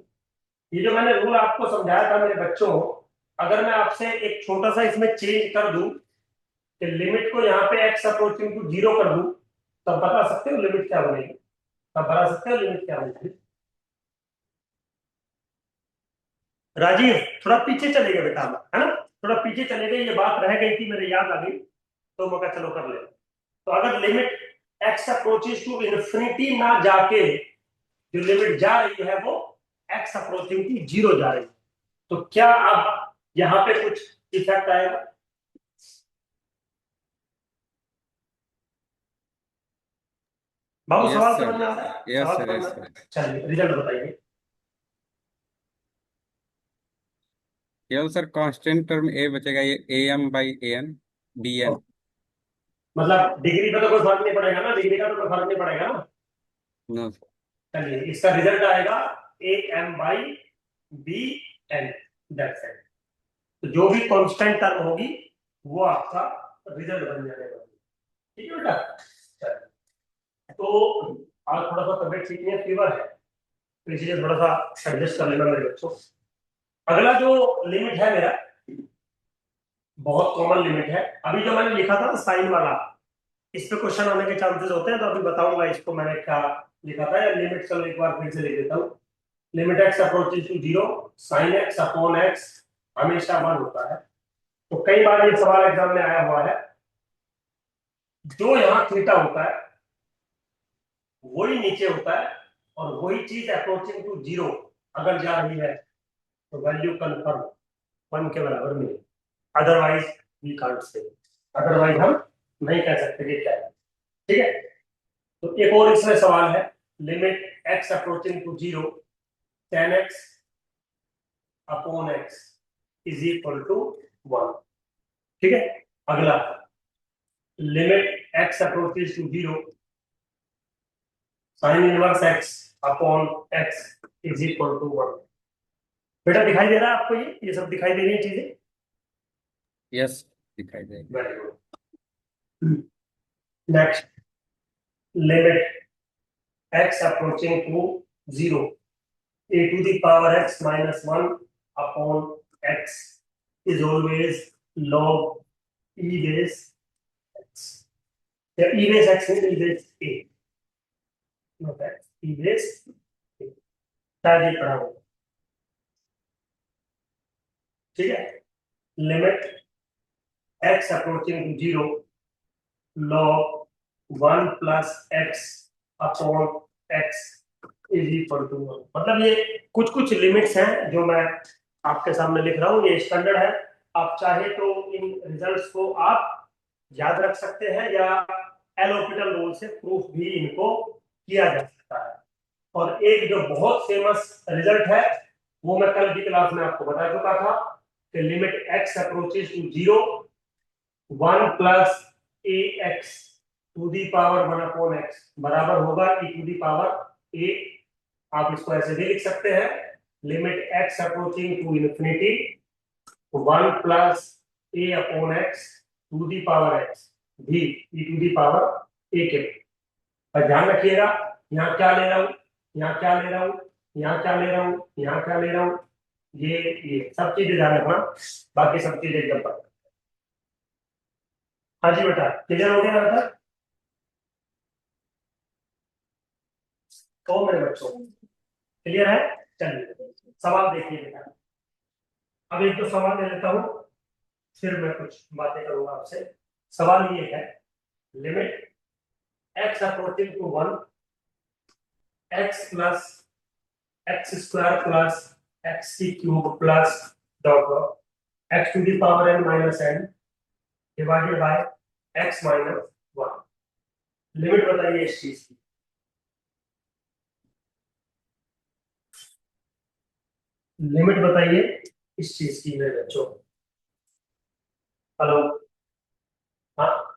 [SPEAKER 1] ये जो मैंने रूल आपको समझाया था मेरे बच्चों, अगर मैं आपसे एक छोटा सा इसमें चेंज कर दूं कि लिमिट को यहाँ पे x अप्रोचिंग टू 0 कर दूं, तब बता सकते हो लिमिट क्या बनेगी? तब बता सकते हो लिमिट क्या बनेगी? राजीव थोड़ा पीछे चले गए बेटा, है ना? थोड़ा पीछे चले गए, ये बात रह गई थी, मेरे याद आ गई तो मैं कहा चलो कर ले। तो अगर limit x approaches to infinity ना जाके जो लिमिट जा रही है वो x अप्रोचिंग टू 0 जा रही है, तो क्या अब यहां पे कुछ इफेक्ट आएगा? बाबू
[SPEAKER 2] यस
[SPEAKER 1] सवाल
[SPEAKER 2] सर।
[SPEAKER 1] समझ में आ रहा है?
[SPEAKER 2] यस
[SPEAKER 1] सवाल
[SPEAKER 2] सर।
[SPEAKER 1] समझ
[SPEAKER 2] यस
[SPEAKER 1] में?
[SPEAKER 2] सर।
[SPEAKER 1] चलिए रिजल्ट बताइए।
[SPEAKER 2] केवल सर कांस्टेंट टर्म ए बचेगा, ये A M by A N B N.
[SPEAKER 1] मतलब डिग्री पे तो कोई फर्क नहीं पड़ेगा ना, डिग्री का तो कोई फर्क नहीं पड़ेगा ना।
[SPEAKER 2] नो।
[SPEAKER 1] चलिए इसका रिजल्ट आएगा A M by B N, that's it. तो जो भी कांस्टेंट टर्म होगी वो आपका रिजल्ट बन जाने वाला है। ठीक है बेटा? चलिए, तो आज थोड़ा सा तबियत ठीक नहीं है, फीवर है, तो इसलिए थोड़ा सा एडजस्ट कर लेना मेरे बच्चों। अगला जो लिमिट है मेरा, बहुत कॉमन लिमिट है। अभी जो मैंने लिखा था ना साइन वाला, इस पे क्वेश्चन होने के चांसेस होते हैं, तो अभी बताऊंगा इसको मैंने क्या लिखा था, या लिमिट चलो एक बार फिर से लिख देता हूँ। Limit X approaches to zero, sine X upon X हमेशा 1 होता है। तो कई बार ये सवाल एग्जाम में आया हुआ है, जो यहाँ थीटा होता है वही नीचे होता है, और वही चीज अप्रोचिंग टू जीरो अगर जा रही है तो वैल्यू कन्फर्म 1 के बराबर मिलेगी। Otherwise we can't say, otherwise हम नहीं कह सकते कि क्या है। ठीक है, तो एक और इसमें सवाल है, limit x approaching to zero, tan X upon X is equal to 1। ठीक है, अगला limit X approaches to zero, sine inverse X upon X is equal to 1। बेटा दिखाई दे रहा है आपको, ये सब दिखाई दे रही है चीजें?
[SPEAKER 2] यस, दिखाई देगा।
[SPEAKER 1] Very good. Next, limit x approaching to 0, a to the power x minus 1 upon x is always log e base x, या e base x है, e base a, not x, e base a, शायद ये पढ़ा होगा। ठीक है, limit x approaching to 0 log 1 plus x upon x is equal to 1। मतलब ये कुछ कुछ लिमिट्स हैं जो मैं आपके सामने लिख रहा हूँ, ये स्टैंडर्ड है। आप चाहे तो इन रिजल्ट्स को आप याद रख सकते हैं, या एल हॉस्पिटल रूल से प्रूफ भी इनको किया जा सकता है। और एक जो बहुत फेमस रिजल्ट है वो मैं कल की क्लास में आपको बता चुका था कि limit X approaches to zero, 1 plus A X to the power 1 upon X बराबर होगा e to the power A. आप इसको ऐसे भी लिख सकते हैं, limit x approaching to infinity, 1 plus A upon X to the power X भी e to the power A के। और ध्यान रखिएगा, यहाँ क्या ले रहा हूँ, यहाँ क्या ले रहा हूँ, यहाँ क्या ले रहा हूँ, यहाँ क्या ले रहा हूँ, ये सब चीजें ध्यान रखना, बाकी सब चीजें एकदम पर। हाँ जी बेटा, क्लियर हो गया बेटा? तो मेरे बच्चों क्लियर है? चलिए सवाल देखिए बेटा। अब एक दो सवाल ले लेता हूँ, फिर मैं कुछ बातें करूंगा आपसे। सवाल ये है, limit x approaching to 1, x plus X square plus X C cube plus dot X to the power n minus n divided by x minus 1। लिमिट बताइए इस चीज की। लिमिट बताइए इस चीज की मेरे बच्चों। हेलो, हाँ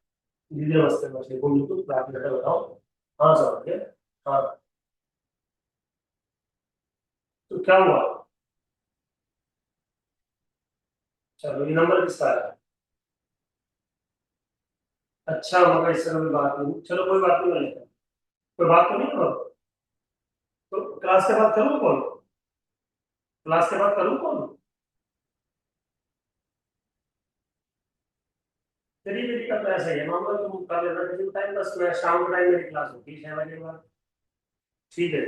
[SPEAKER 1] दीदी नमस्ते, नमस्ते, बिल्कुल आप बेटा बताओ। हाँ समझ गया, हाँ तो क्या हुआ? चलो ये नंबर किसका है? अच्छा मगर इससे कोई बात नहीं, चलो कोई बात नहीं, लेता कोई बात तो नहीं करो, तो क्लास के बाद करूँ कॉल, क्लास के बाद करूँ कॉल? चलिए मेरी का तो ऐसा ही है मामला, तुम कर लेना किसी टाइम, बस मैं शाम के टाइम मेरी क्लास होती है 6 बजे के बाद। ठीक है,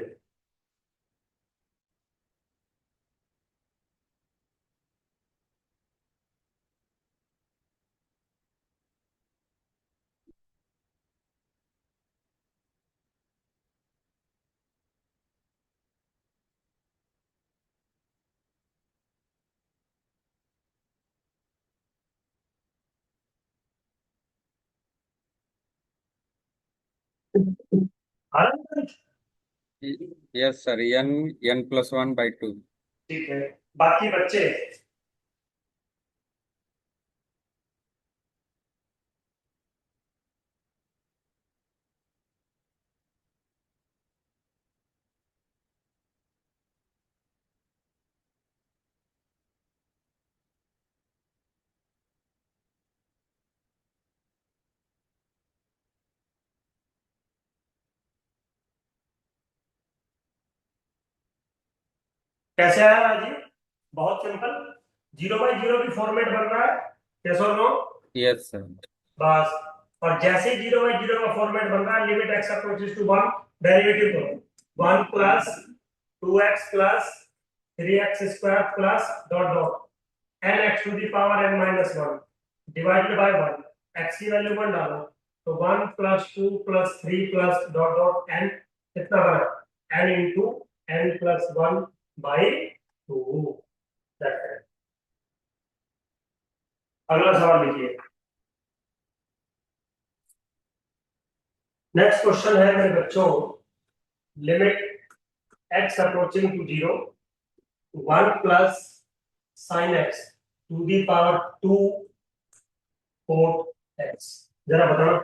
[SPEAKER 1] आ रहा है?
[SPEAKER 2] Yes sir, n+1/2।
[SPEAKER 1] ठीक है, बाकी बच्चे कैसे आया राजीव? बहुत सिंपल, 0/0 की फॉर्मेट बन रहा है, कैसे नो?
[SPEAKER 2] Yes sir.
[SPEAKER 1] बस, और जैसे ही 0/0 का फॉर्मेट बन रहा है, limit x approaches to 1, derivative करो 1 plus 2x plus 3x square plus dot dot n x to the power n minus 1 divided by 1, x की वैल्यू 1 डालो तो 1 plus 2 plus 3 plus dot dot n कितना बना n into n plus 1 by 2। अगला सवाल लिखिए। नेक्स्ट क्वेश्चन है मेरे बच्चों, limit x approaching to 0, 1 plus sine x to the power 2 cot x। जरा बताना।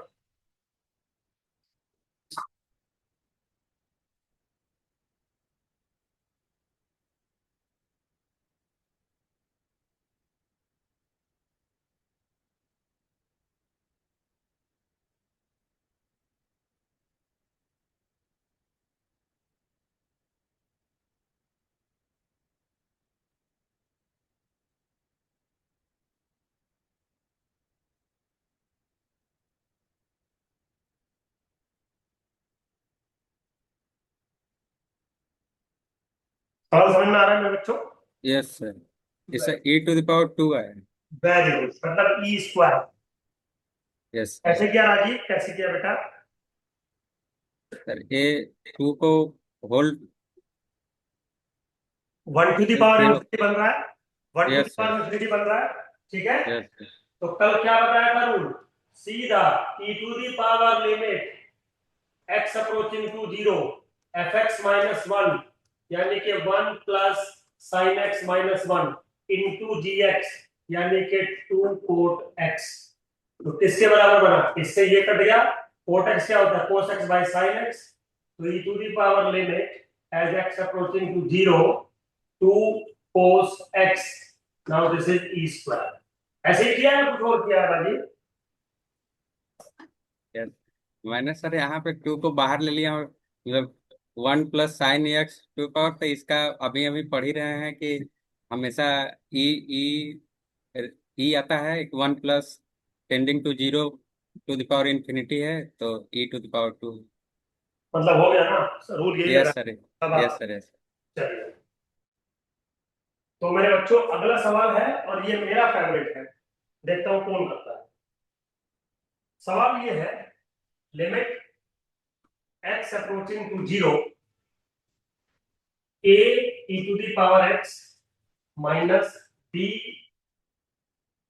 [SPEAKER 1] सवाल समझ में आ रहा है मेरे बच्चों?
[SPEAKER 2] यस सर, इससे e⁻² आया।
[SPEAKER 1] वेरी गुड, मतलब ई स्क्वायर।
[SPEAKER 2] यस
[SPEAKER 1] कैसे किया राजीव, कैसे किया बेटा?
[SPEAKER 2] सर, ए 2 को whole
[SPEAKER 1] 1 to the power
[SPEAKER 2] zero.
[SPEAKER 1] Infinity बन रहा है, 1 to the
[SPEAKER 2] yes sir.
[SPEAKER 1] Power infinity बन रहा है, ठीक है।
[SPEAKER 2] यस
[SPEAKER 1] तो कल क्या बताया था रूल? सीधा e to the power limit x approaching to 0 fx minus 1 यानी कि 1 plus sine x minus 1 into gx यानी कि 2 कोट x। तो किसके बराबर बना? इससे ये कट गया, कोट x क्या होता है? cos x by sin x। तो e to the power limit as x approaching to 0 2 cos x, now this is e square। ऐसे ही किया है, कुछ और किया है राजीव?
[SPEAKER 2] यस, मैंने सर यहाँ पे 2 को बाहर ले लिया और मतलब 1 plus sine x to power, तो इसका अभी अभी पढ़ ही रहे हैं कि हमेशा ई ई ई आता है, 1 plus tending to 0 to the power infinity है, तो e⁻²।
[SPEAKER 1] मतलब हो गया ना, रूल यही लगा।
[SPEAKER 2] Yes sir.
[SPEAKER 1] अब
[SPEAKER 2] यस
[SPEAKER 1] आप
[SPEAKER 2] सर। यस।
[SPEAKER 1] चलिए, तो मेरे बच्चों अगला सवाल है और ये मेरा फेवरेट है, देखता हूं कौन करता है। सवाल ये है, limit x approaching to 0 a e to the power x minus b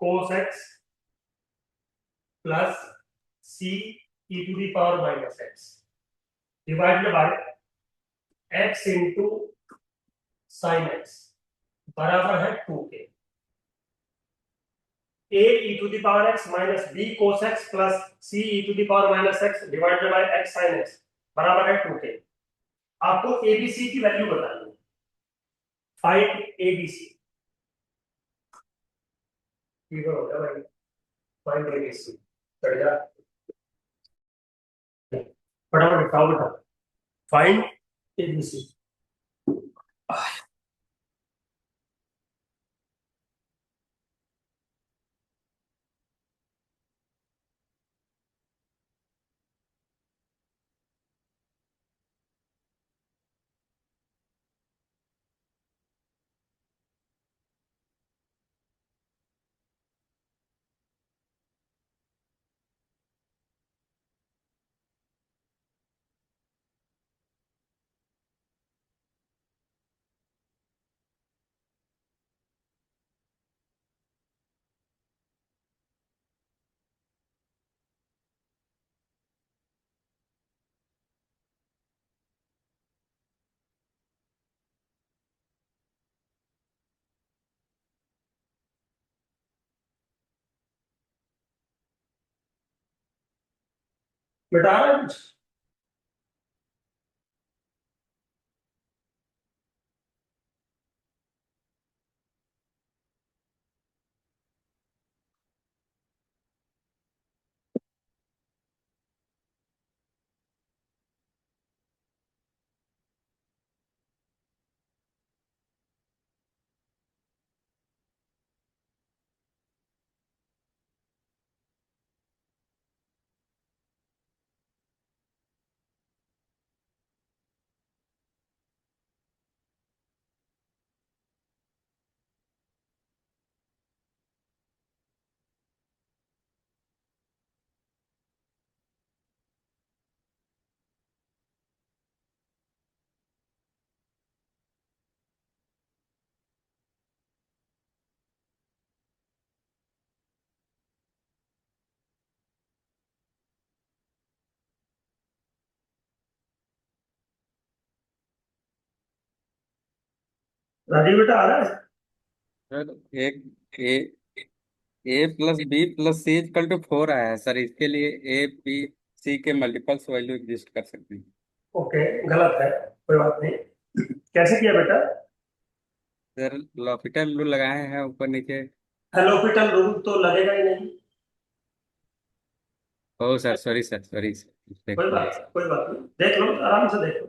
[SPEAKER 1] cos x plus c e to the power minus x divided by x into sine x बराबर है 2 के। a e to the power x minus b cos x plus c e to the power minus x divided by x sin x बराबर है 2 के। आपको ABC की value बतानी है, फाइंड एबीसी। ठीक हो गया भाई, फाइंड एबीसी। चढ़ जा, फटाफट बताओ बेटा, फाइंड एबीसी। बेटा आ रहा है कुछ? राजीव बेटा आ रहा है?
[SPEAKER 2] सर एक a plus b plus c equal to 4 आया है सर, इसके लिए ए बी सी के मल्टीपल्स वैल्यू एग्जिस्ट कर सकते हैं।
[SPEAKER 1] ओके, गलत है, कोई बात नहीं। कैसे किया बेटा?
[SPEAKER 2] सर लॉपिटल रूल लगाए हैं ऊपर नीचे।
[SPEAKER 1] हेलोपिटल रूल तो लगेगा ही नहीं।
[SPEAKER 2] ओ सर सॉरी सर, सॉरी
[SPEAKER 1] कोई बात कोई बात नहीं, देख लो आराम से देख लो।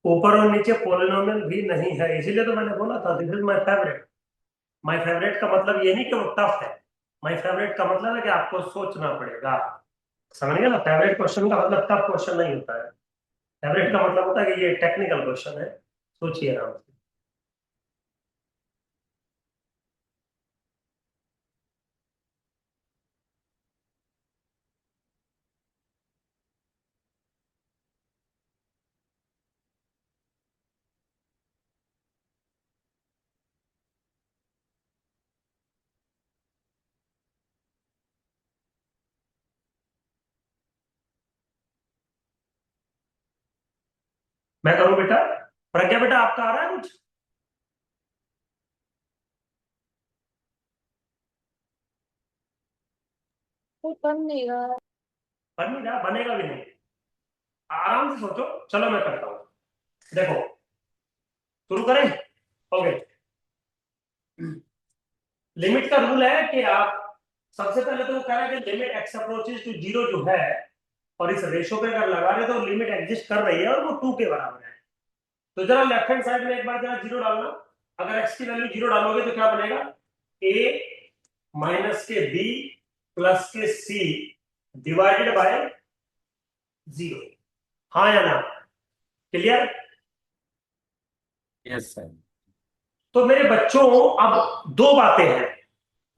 [SPEAKER 1] ऊपर और नीचे पॉलिनोमियल भी नहीं है, इसीलिए तो मैंने बोला था this is my favourite. My favourite का मतलब ये नहीं कि वो टफ है, माय फेवरेट का मतलब है कि आपको सोचना पड़ेगा। समझ गए ना? फेवरेट क्वेश्चन का मतलब टफ क्वेश्चन नहीं होता है। फेवरेट का मतलब होता है कि ये टेक्निकल क्वेश्चन है, सोचिए आराम से। मैं करूं बेटा? प्रज्ञा बेटा आपका आ रहा है कुछ?
[SPEAKER 3] वो बन नहीं रहा।
[SPEAKER 1] बन नहीं रहा, बनेगा भी नहीं। आराम से सोचो, चलो मैं करता हूं। देखो, शुरू करें? ओके। लिमिट का रूल है कि आप सबसे पहले तो वो कह रहा है कि limit x approaches to zero जो है, और इस रेशो पे अगर लगा रहे तो लिमिट एग्जिस्ट कर रही है और वो 2 के बराबर है। तो जरा लेफ्ट हैंड साइड में एक बार जरा जीरो डालना। अगर एक्स की वैल्यू जीरो डालोगे तो क्या बनेगा? ए माइनस के बी प्लस के सी डिवाइडेड बाय जीरो। हाँ या ना? क्लियर?
[SPEAKER 2] Yes sir.
[SPEAKER 1] तो मेरे बच्चों, अब दो बातें हैं।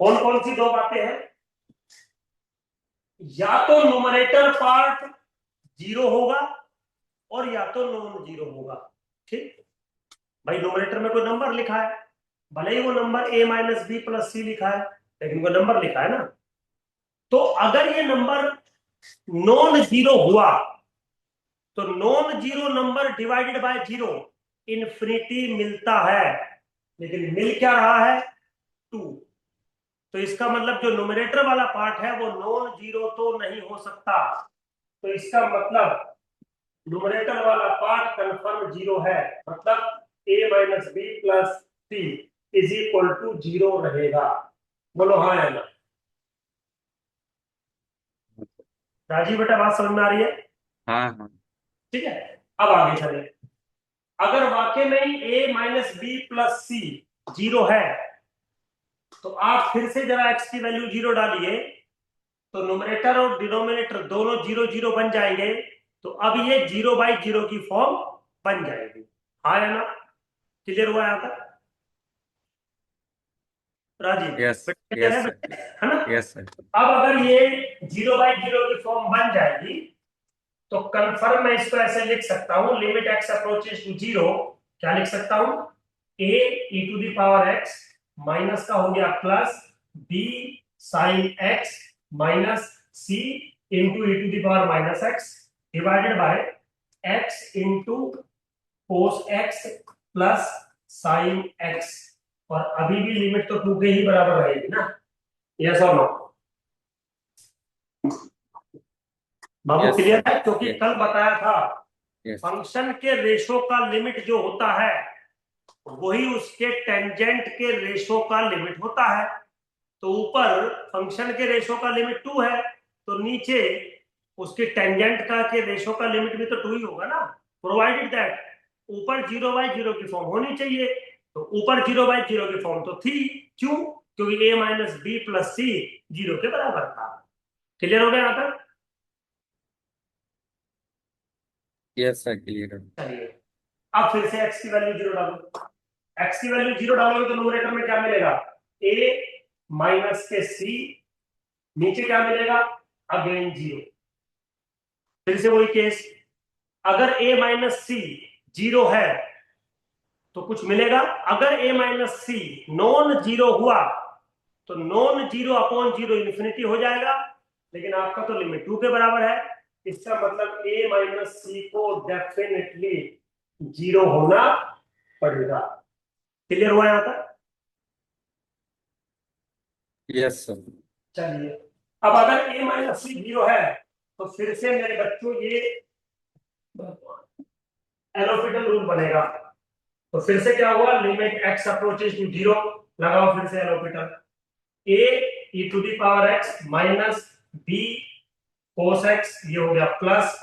[SPEAKER 1] कौन कौन सी दो बातें हैं? या तो न्यूमरेटर पार्ट जीरो होगा और या तो नॉन जीरो होगा। ठीक? भाई न्यूमरेटर में कोई नंबर लिखा है, भले ही वो number a minus b plus c लिखा है, लेकिन वो नंबर लिखा है ना। तो अगर ये नंबर नॉन जीरो हुआ तो non zero number divided by zero infinity मिलता है, लेकिन मिल क्या रहा है? 2। तो इसका मतलब जो न्यूमरेटर वाला पार्ट है वो नॉन जीरो तो नहीं हो सकता। तो इसका मतलब न्यूमरेटर वाला पार्ट कंफर्म जीरो है, मतलब a minus b plus c is equal to zero रहेगा। बोलो हाँ या ना? राजीव बेटा बात समझ में आ रही है?
[SPEAKER 2] हाँ हाँ।
[SPEAKER 1] ठीक है, अब आगे चले। अगर वाकई में ही a minus b plus c zero है तो आप फिर से जरा x की वैल्यू जीरो डालिए, तो न्यूमरेटर और डिनोमिनेटर दोनों जीरो जीरो बन जाएंगे। तो अब ये जीरो बाई जीरो की फॉर्म बन जाएगी। हाँ या ना? क्लियर हुआ यहाँ तक? राजीव
[SPEAKER 2] यस
[SPEAKER 1] क्लियर
[SPEAKER 2] यस
[SPEAKER 1] है
[SPEAKER 2] सर।
[SPEAKER 1] बेटा? है ना?
[SPEAKER 2] Yes sir.
[SPEAKER 1] अब अगर ये जीरो बाई जीरो की फॉर्म बन जाएगी तो कंफर्म मैं इसको ऐसे लिख सकता हूं, limit x approaches to zero. क्या लिख सकता हूं? A e to the power x minus का हो गया plus b sine x minus c into e to the power minus x divided by x into cos x plus sine x. और अभी भी लिमिट तो 2 के ही बराबर रहेगी ना? यस और नो? बाबू
[SPEAKER 2] यस
[SPEAKER 1] क्लियर
[SPEAKER 2] सर।
[SPEAKER 1] है? क्योंकि कल बताया था
[SPEAKER 2] यस
[SPEAKER 1] फंक्शन के रेशो का लिमिट जो होता है वही उसके टेंजेंट के रेशो का लिमिट होता है। तो ऊपर फंक्शन के रेशो का लिमिट 2 है, तो नीचे उसके टेंजेंट का के रेशो का लिमिट भी तो 2 ही होगा ना, प्रोवाइडेड दैट ऊपर जीरो बाई जीरो की फॉर्म होनी चाहिए। तो ऊपर जीरो बाई जीरो की फॉर्म तो थी। क्यों? क्योंकि ए minus b plus c zero के बराबर था। क्लियर हो गया यहाँ तक?
[SPEAKER 2] Yes sir clear.
[SPEAKER 1] चलिए, अब फिर से एक्स की वैल्यू जीरो डालो। एक्स की वैल्यू जीरो डालोगे तो न्यूमरेटर में क्या मिलेगा? ए माइनस के सी, नीचे क्या मिलेगा? Again zero. फिर से वही केस, अगर ए माइनस सी जीरो है तो कुछ मिलेगा। अगर ए माइनस सी नॉन जीरो हुआ तो non zero upon zero infinity हो जाएगा, लेकिन आपका तो लिमिट 2 के बराबर है। इसका मतलब ए माइनस सी को डेफिनेटली जीरो होना पड़ेगा। क्लियर हुआ यहाँ तक?
[SPEAKER 2] Yes sir.
[SPEAKER 1] चलिए, अब अगर a माइनस सी 0 है तो फिर से मेरे बच्चों ये एलोपिटल रूल बनेगा। तो फिर से क्या हुआ, लिमिट x अप्रोचेस टू 0, लगाओ फिर से L'Hopital, a e to the power x minus b cos x, ये हो गया प्लस,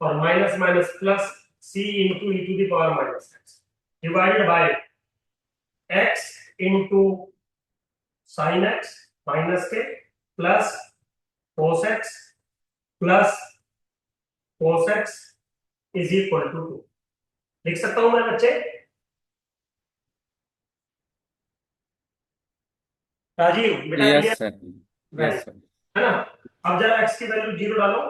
[SPEAKER 1] और minus minus plus c into e to the power minus x divided by x into sine x minus के plus cos x plus cos x is equal to 2। लिख सकता हूं मैं बच्चे? राजीव बेटा
[SPEAKER 2] yes
[SPEAKER 1] clear?
[SPEAKER 2] Sir.
[SPEAKER 1] Very,
[SPEAKER 2] yes sir.
[SPEAKER 1] है ना? अब जरा x की वैल्यू 0 डालो,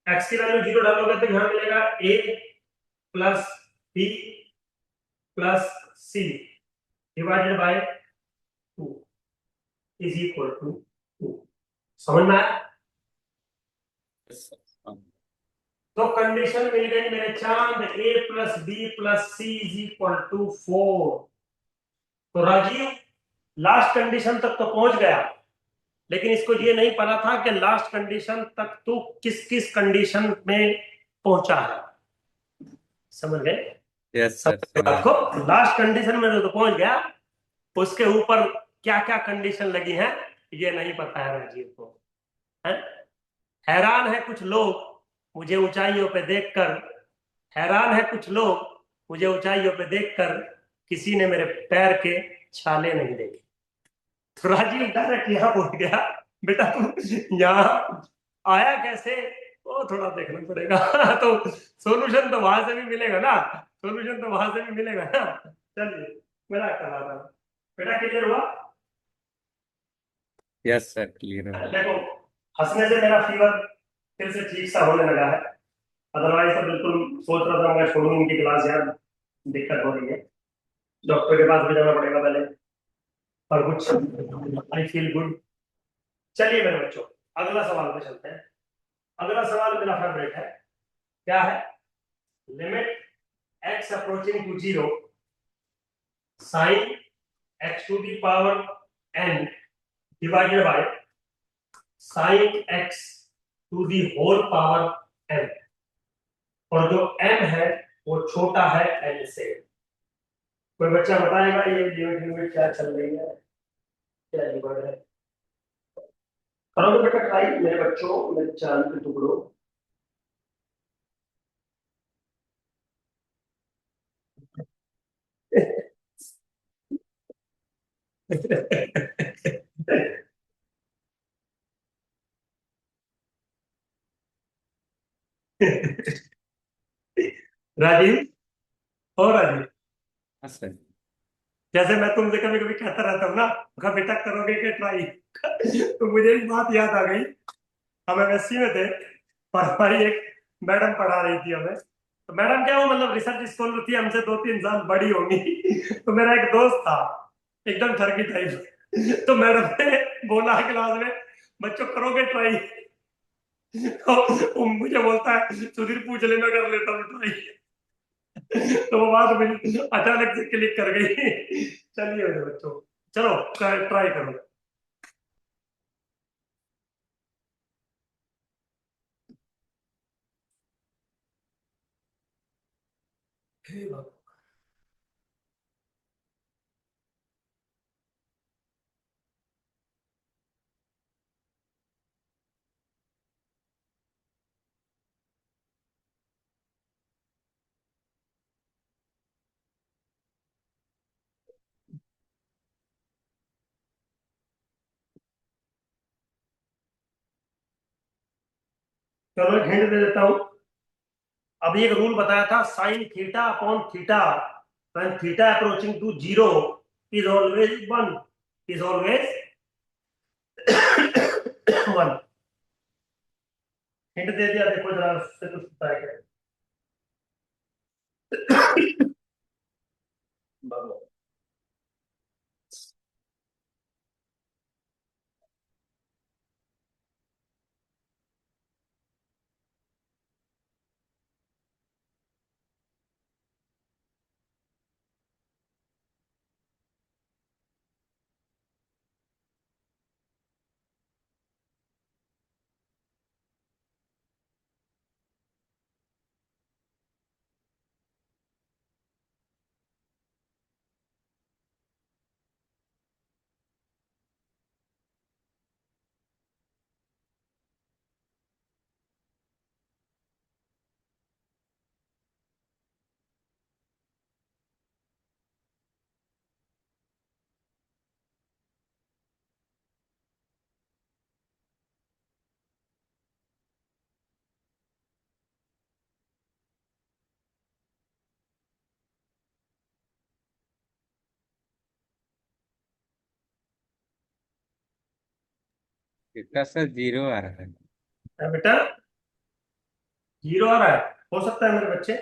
[SPEAKER 1] x की वैल्यू 0 डालोगे तो यहां मिलेगा a plus b plus c divided by 2 is equal to 2। समझ में आया?
[SPEAKER 2] Yes sir.
[SPEAKER 1] तो कंडीशन मिल गई मेरे चांद, a plus b plus c is equal to 4। तो राजीव लास्ट कंडीशन तक तो पहुंच गया, लेकिन इसको ये नहीं पता था कि लास्ट कंडीशन तक तो किस किस कंडीशन में पहुंचा है। समझ गए?
[SPEAKER 2] यस सर,
[SPEAKER 1] समझ गए
[SPEAKER 2] समझ
[SPEAKER 1] बात को? लास्ट कंडीशन में तो पहुंच गया, उसके ऊपर क्या क्या कंडीशन लगी है ये नहीं पता है राजीव को, है? हैरान है कुछ लोग मुझे ऊंचाइयों पे देखकर, हैरान है कुछ लोग मुझे ऊंचाइयों पे देखकर, किसी ने मेरे पैर के छाले नहीं देखे। तो राजीव डायरेक्ट यहाँ पहुंच गया, बेटा तू यहाँ आया कैसे, वो थोड़ा देखना पड़ेगा। तो सॉल्यूशन तो वहां से भी मिलेगा ना, सॉल्यूशन तो वहां से भी मिलेगा ना। चलिए, मेरा कर रहा था बेटा, क्लियर हुआ?
[SPEAKER 2] यस सर, क्लियर है।
[SPEAKER 1] देखो, हंसने से मेरा फीवर फिर से ठीक सा होने लगा है, अदरवाइज तो बिल्कुल सोच रहा था मैं छोड़ूं इनकी क्लास यार, दिक्कत हो रही है, डॉक्टर के पास भी जाना पड़ेगा पहले, और कुछ आई फील गुड। चलिए मेरे बच्चों, अगला सवाल पे चलते हैं। अगला सवाल मेरा फेवरेट है, क्या है? Limit x approaching to 0 sine x to the power n divided by sine x to the whole power n, और जो m है वो छोटा है n से। कोई बच्चा बताएगा ये लिमिट लिमिट क्या चल रही है, क्या लिमिट है? करो तो बेटा ट्राई मेरे बच्चों, मेरे चांद के टुकड़ों। राजीव, और राजीव,
[SPEAKER 2] यस सर।
[SPEAKER 1] जैसे मैं तुमसे कभी कभी कहता रहता हूँ ना, कहा बेटा करोगे क्या ट्राई, तो मुझे एक बात याद आ गई। हम एमएससी में थे और हमारी एक मैडम पढ़ा रही थी हमें, तो मैडम क्या वो मतलब रिसर्च स्कॉलर थी, हमसे 2-3 साल बड़ी होंगी। तो मेरा एक दोस्त था एकदम ठरकी टाइप, तो मैडम ने बोला क्लास में, बच्चों करोगे ट्राई? तो वो मुझे बोलता है सुधीर पूछ लेना, कर लेता हूँ ट्राई। तो वो बात मुझे अचानक से क्लिक कर गई। चलिए मेरे बच्चों, चलो ट्राई करो। हे भगवान। चलो एक हिंट दे देता हूँ। अभी एक रूल बताया था, sine theta upon theta when theta approaching to 0 is always 1, is always 1। Hint दे दिया, देखो जरा उससे कुछ पता है क्या? भगवान।
[SPEAKER 2] इसका सर जीरो आ रहा है।
[SPEAKER 1] बेटा जीरो आ रहा है, हो सकता है मेरे बच्चे,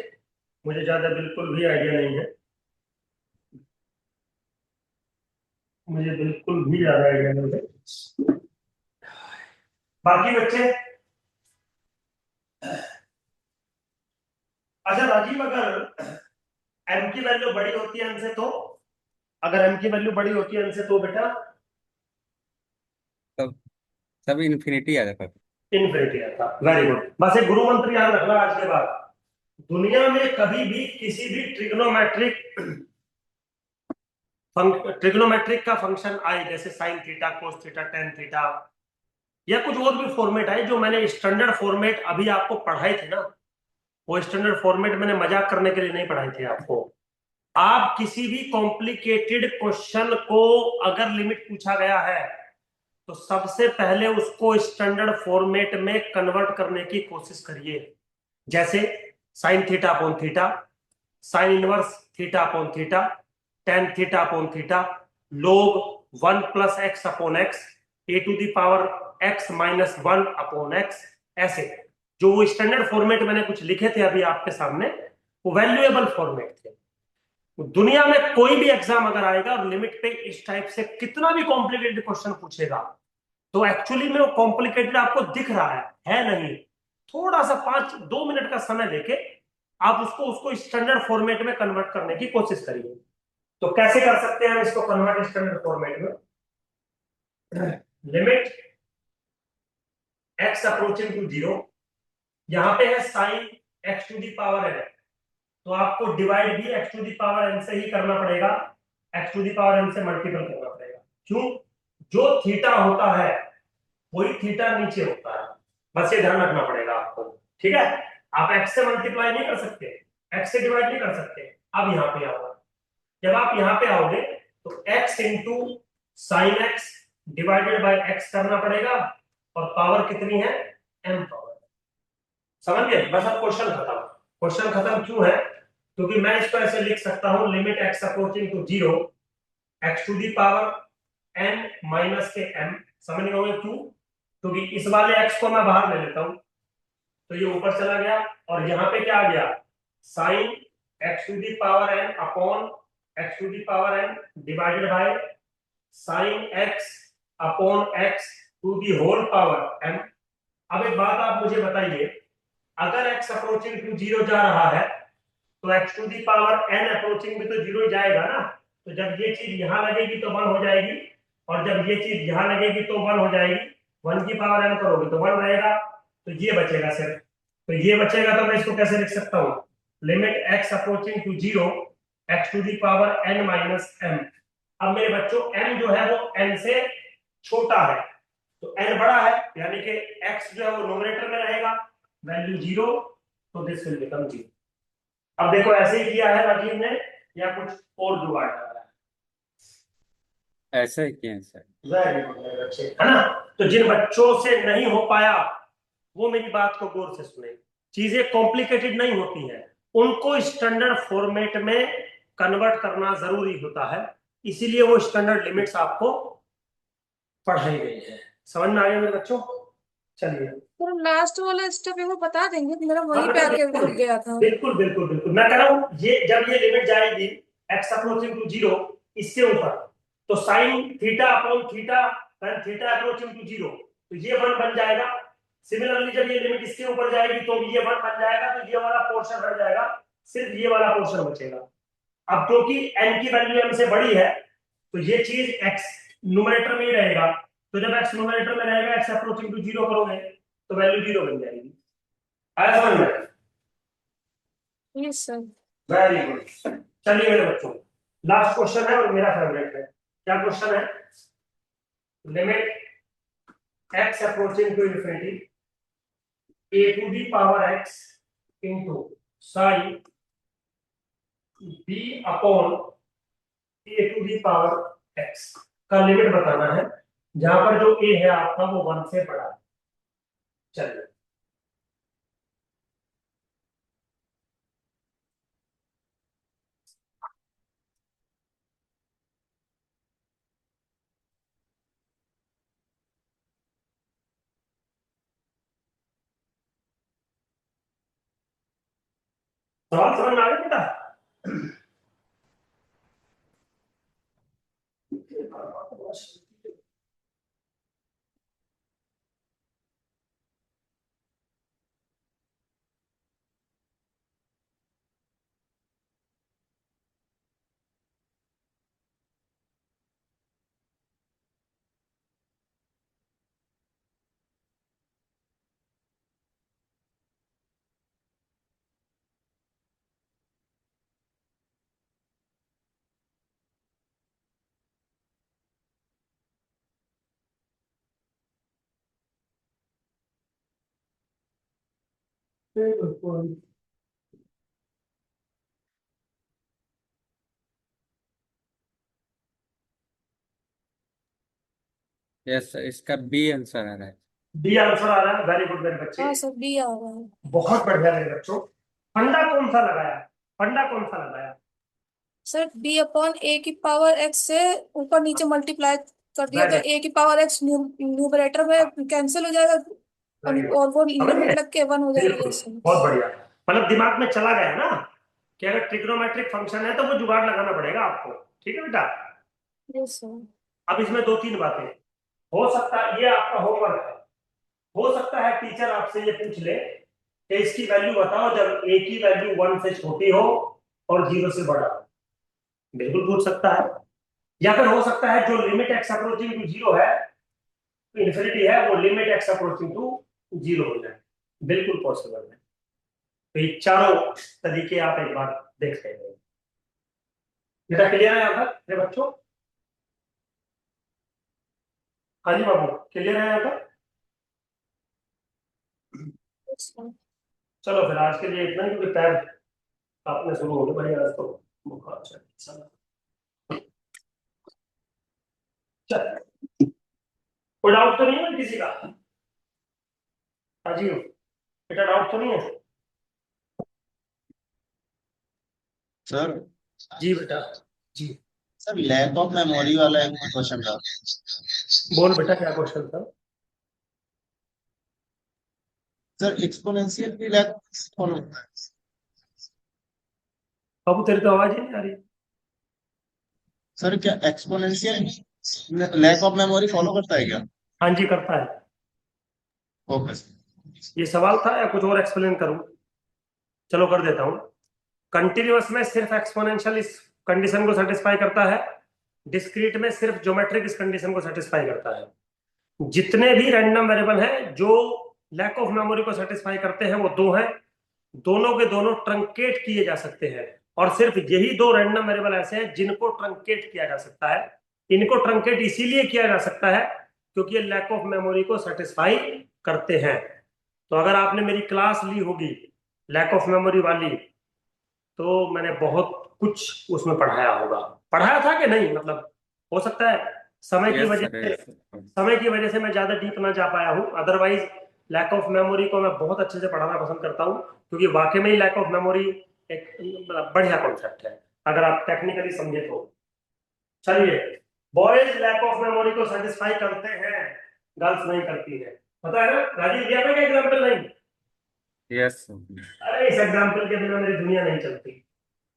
[SPEAKER 1] मुझे ज्यादा बिल्कुल भी आइडिया नहीं है, मुझे बिल्कुल भी ज्यादा आइडिया नहीं है। बाकी बच्चे, अच्छा राजीव, अगर एम की वैल्यू बड़ी होती है एन से तो, अगर एम की वैल्यू बड़ी होती है एन से तो बेटा
[SPEAKER 2] तब सब इन्फिनिटी आ जाता था।
[SPEAKER 1] इनफिनिटी आता। वेरी गुड, बस एक गुरु मंत्र याद रखना आज के बाद, दुनिया में कभी भी किसी भी ट्रिग्नोमेट्रिक का फंक्शन आए, जैसे sine theta, cos theta, tan theta, या कुछ और भी फॉर्मेट आए, जो मैंने स्टैंडर्ड फॉर्मेट अभी आपको पढ़ाए थे ना, वो स्टैंडर्ड फॉर्मेट मैंने मजाक करने के लिए नहीं पढ़ाए थे आपको। आप किसी भी कॉम्प्लिकेटेड क्वेश्चन को अगर लिमिट पूछा गया है तो सबसे पहले उसको स्टैंडर्ड फॉर्मेट में कन्वर्ट करने की कोशिश करिए। जैसे sine theta upon theta, sine inverse theta upon theta, tan theta upon theta, log 1 + x upon x, a to the power x minus 1 upon x, ऐसे जो वो स्टैंडर्ड फॉर्मेट मैंने कुछ लिखे थे अभी आपके सामने, वो वैल्यूएबल फॉर्मेट थे। दुनिया में कोई भी एग्जाम अगर आएगा और लिमिट पे इस टाइप से कितना भी कॉम्प्लिकेटेड क्वेश्चन पूछेगा, तो एक्चुअली में वो कॉम्प्लिकेटेड आपको दिख रहा है नहीं, थोड़ा सा 2 मिनट का समय लेके आप उसको उसको स्टैंडर्ड फॉर्मेट में कन्वर्ट करने की कोशिश करिए। तो कैसे कर सकते हैं हम इसको कन्वर्ट स्टैंडर्ड फॉर्मेट में? लिमिट x अप्रोचिंग टू 0, यहां पे है sine x to the power n, तो आपको डिवाइड भी x to the power n से ही करना पड़ेगा, x to the power n से मल्टीपल करना पड़ेगा। क्यों? जो थीटा होता है वही थीटा नीचे होता है, बस ये ध्यान रखना पड़ेगा आपको, ठीक है? आप x से मल्टीप्लाई नहीं कर सकते, x से डिवाइड नहीं कर सकते। अब यहाँ पे आओ, जब आप यहाँ पे आओगे तो x into sine x divided by x करना पड़ेगा, और पावर कितनी है? m power. समझ गए? बस अब क्वेश्चन खत्म। क्वेश्चन खत्म क्यों है? क्योंकि मैं इसको ऐसे लिख सकता हूं, limit x approaching to 0, x to the power n minus के m। समझ गए होंगे क्यों? क्योंकि इस वाले x को मैं बाहर ले लेता हूं तो ये ऊपर चला गया, और यहाँ पे क्या आ गया? Sine x to the power n upon x to the power n divided by sine x upon x to the whole power m। अब एक बात आप मुझे बताइए, अगर x अप्रोचिंग टू 0 जा रहा है तो x to the power n approaching भी तो 0 जाएगा ना, तो जब ये चीज यहां लगेगी तो 1 हो जाएगी, और जब ये चीज यहां लगेगी तो 1 हो जाएगी। 1 की पावर n करोगे तो 1 रहेगा, तो ये बचेगा सिर्फ। तो ये बचेगा तो मैं इसको कैसे लिख सकता हूं? Limit x approaching to 0, x to the power n minus m। अब मेरे बच्चों m जो है वो n से छोटा है, तो n बड़ा है, यानी कि x जो है वो नोमिनेटर में रहेगा, वैल्यू 0, तो दिस विल बिकम 0। अब देखो ऐसे ही किया है राजीव ने, या कुछ और जुगाड़ कर रहा
[SPEAKER 2] ऐसा ही किया है सर।
[SPEAKER 1] है? वेरी गुड मेरे बच्चे, है ना? तो जिन बच्चों से नहीं हो पाया वो मेरी बात को गौर से सुने, चीजें कॉम्प्लिकेटेड नहीं होती हैं, उनको स्टैंडर्ड फॉर्मेट में कन्वर्ट करना जरूरी होता है, इसीलिए वो स्टैंडर्ड लिमिट्स आपको पढ़ाई गई है। समझ में आ गया मेरे बच्चों? चलिए,
[SPEAKER 3] तो लास्ट वाला स्टेप एक बार बता देंगे, मेरा वहीं पे आके रुक गया था।
[SPEAKER 1] बिल्कुल बिल्कुल बिल्कुल, मैं कह रहा हूं ये जब ये लिमिट जाएगी x अप्रोचिंग टू 0 इसके ऊपर, तो sine theta upon theta tan theta approaching to 0, तो ये 1 बन जाएगा। सिमिलरली जब ये लिमिट इसके ऊपर जाएगी तो ये 1 बन जाएगा, तो ये वाला पोर्शन हट जाएगा, सिर्फ ये वाला पोर्शन बचेगा। अब क्योंकि n की वैल्यू m से बड़ी है तो ये चीज x न्यूमरेटर में ही रहेगा, तो जब x न्यूमरेटर में रहेगा, x अप्रोचिंग टू 0 करोगे तो वैल्यू 0 बन जाएगी। आया समझ में?
[SPEAKER 3] Yes sir.
[SPEAKER 1] Very good. चलिए मेरे बच्चों, लास्ट क्वेश्चन है और मेरा फेवरेट है। क्या क्वेश्चन है? Limit x approaching to infinity, a to the power x into sine b upon a to the power x का लिमिट बताना है, जहां पर जो a है आपका वो 1 से बड़ा है। चलिए, सवाल समझ में आ गया बेटा?
[SPEAKER 2] यस सर, इसका बी आंसर आ रहा है।
[SPEAKER 1] डी आंसर आ रहा है, वेरी गुड मेरे बच्चे,
[SPEAKER 3] हाँ सर, बी आ रहा है।
[SPEAKER 1] बहुत बढ़िया मेरे बच्चों। फंडा कौन सा लगाया? फंडा कौन सा लगाया?
[SPEAKER 3] सर बी अपॉन ए की पावर एक्स से ऊपर नीचे मल्टीप्लाई कर दिया तो
[SPEAKER 1] वेरी
[SPEAKER 3] ए की पावर एक्स न्यूमरेटर में कैंसिल हो जाएगा
[SPEAKER 1] वेरी गुड,
[SPEAKER 3] और वो
[SPEAKER 1] समझ
[SPEAKER 3] लिमिट
[SPEAKER 1] गए?
[SPEAKER 3] लग के 1 हो जाएगी।
[SPEAKER 1] बिल्कुल,
[SPEAKER 3] यस सर।
[SPEAKER 1] बहुत बढ़िया। मतलब दिमाग में चला गया ना कि अगर ट्रिग्नोमेट्रिक फंक्शन है तो वो जुगाड़ लगाना पड़ेगा आपको, ठीक है बेटा?
[SPEAKER 3] Yes sir.
[SPEAKER 1] अब इसमें दो तीन बातें हो सकता है, ये आपका होमवर्क है, हो सकता है टीचर आपसे ये पूछ ले कि इसकी वैल्यू बताओ जब ए की वैल्यू 1 से छोटी हो और 0 से बड़ा हो। बिल्कुल पूछ सकता है। या फिर हो सकता है जो लिमिट एक्स अप्रोचिंग टू 0 है, इन्फिनिटी है, वो लिमिट एक्स अप्रोचिंग टू 0 हो जाए। बिल्कुल पॉसिबल है। तो ये चारों तरीके आप एक बार देखते हैं। बेटा क्लियर है यहाँ तक मेरे बच्चों? हाँ जी बाबू, क्लियर है यहाँ तक?
[SPEAKER 3] Yes sir.
[SPEAKER 1] चलो फिर आज के लिए इतना ही, क्योंकि पैर आपने शुरू हो गए भाई, आज तो बुखार चल। चल, कोई डाउट तो नहीं है किसी का? हाँ जी बेटा, डाउट तो नहीं है?
[SPEAKER 4] सर
[SPEAKER 1] जी बेटा, जी।
[SPEAKER 4] सर लैक ऑफ मेमोरी वाला एक क्वेश्चन था।
[SPEAKER 1] बोल बेटा, क्या क्वेश्चन था?
[SPEAKER 4] सर एक्सपोनेंशियल की लैक फॉलो होता है।
[SPEAKER 1] बाबू तेरी तो आवाज ही नहीं आ रही।
[SPEAKER 4] सर क्या exponential lack of memory follow करता है क्या?
[SPEAKER 1] हाँ जी, करता है।
[SPEAKER 4] Okay sir.
[SPEAKER 1] ये सवाल था या कुछ और एक्सप्लेन करूं? चलो कर देता हूं। कंटिन्यूअस में सिर्फ एक्सपोनेंशियल इस कंडीशन को सेटिस्फाई करता है, डिस्क्रीट में सिर्फ ज्योमेट्रिक इस कंडीशन को सेटिस्फाई करता है। जितने भी रैंडम वेरिएबल हैं जो लैक ऑफ मेमोरी को सेटिस्फाई करते हैं वो दो हैं, दोनों के दोनों ट्रंकेट किए जा सकते हैं, और सिर्फ यही दो रैंडम वेरिएबल ऐसे हैं जिनको ट्रंकेट किया जा सकता है। इनको ट्रंकेट इसीलिए किया जा सकता है क्योंकि ये लैक ऑफ मेमोरी को सेटिस्फाई करते हैं। तो अगर आपने मेरी क्लास ली होगी लैक ऑफ मेमोरी वाली, तो मैंने बहुत कुछ उसमें पढ़ाया होगा। पढ़ाया था कि नहीं, मतलब हो सकता है समय की
[SPEAKER 2] यस
[SPEAKER 1] वजह
[SPEAKER 2] सर,
[SPEAKER 1] से,
[SPEAKER 2] यस सर।
[SPEAKER 1] समय की वजह से मैं ज्यादा डीप ना जा पाया हूँ। अदरवाइज लैक ऑफ मेमोरी को मैं बहुत अच्छे से पढ़ाना पसंद करता हूँ, क्योंकि वाकई में ही लैक ऑफ मेमोरी एक मतलब बढ़िया कॉन्सेप्ट है अगर आप टेक्निकली समझे तो। चलिए, बॉयज लैक ऑफ मेमोरी को सेटिस्फाई करते हैं, गर्ल्स नहीं करती है। पता है ना, राजीव दिया था क्या एग्जाम्पल? नहीं?
[SPEAKER 2] Yes sir.
[SPEAKER 1] अरे इस एग्जाम्पल के बिना मेरी दुनिया नहीं चलती,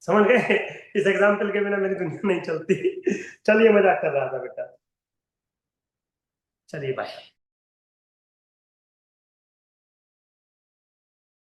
[SPEAKER 1] समझ गए? इस एग्जाम्पल के बिना मेरी दुनिया नहीं चलती। चलिए, मजाक कर रहा था बेटा। चलिए बाय।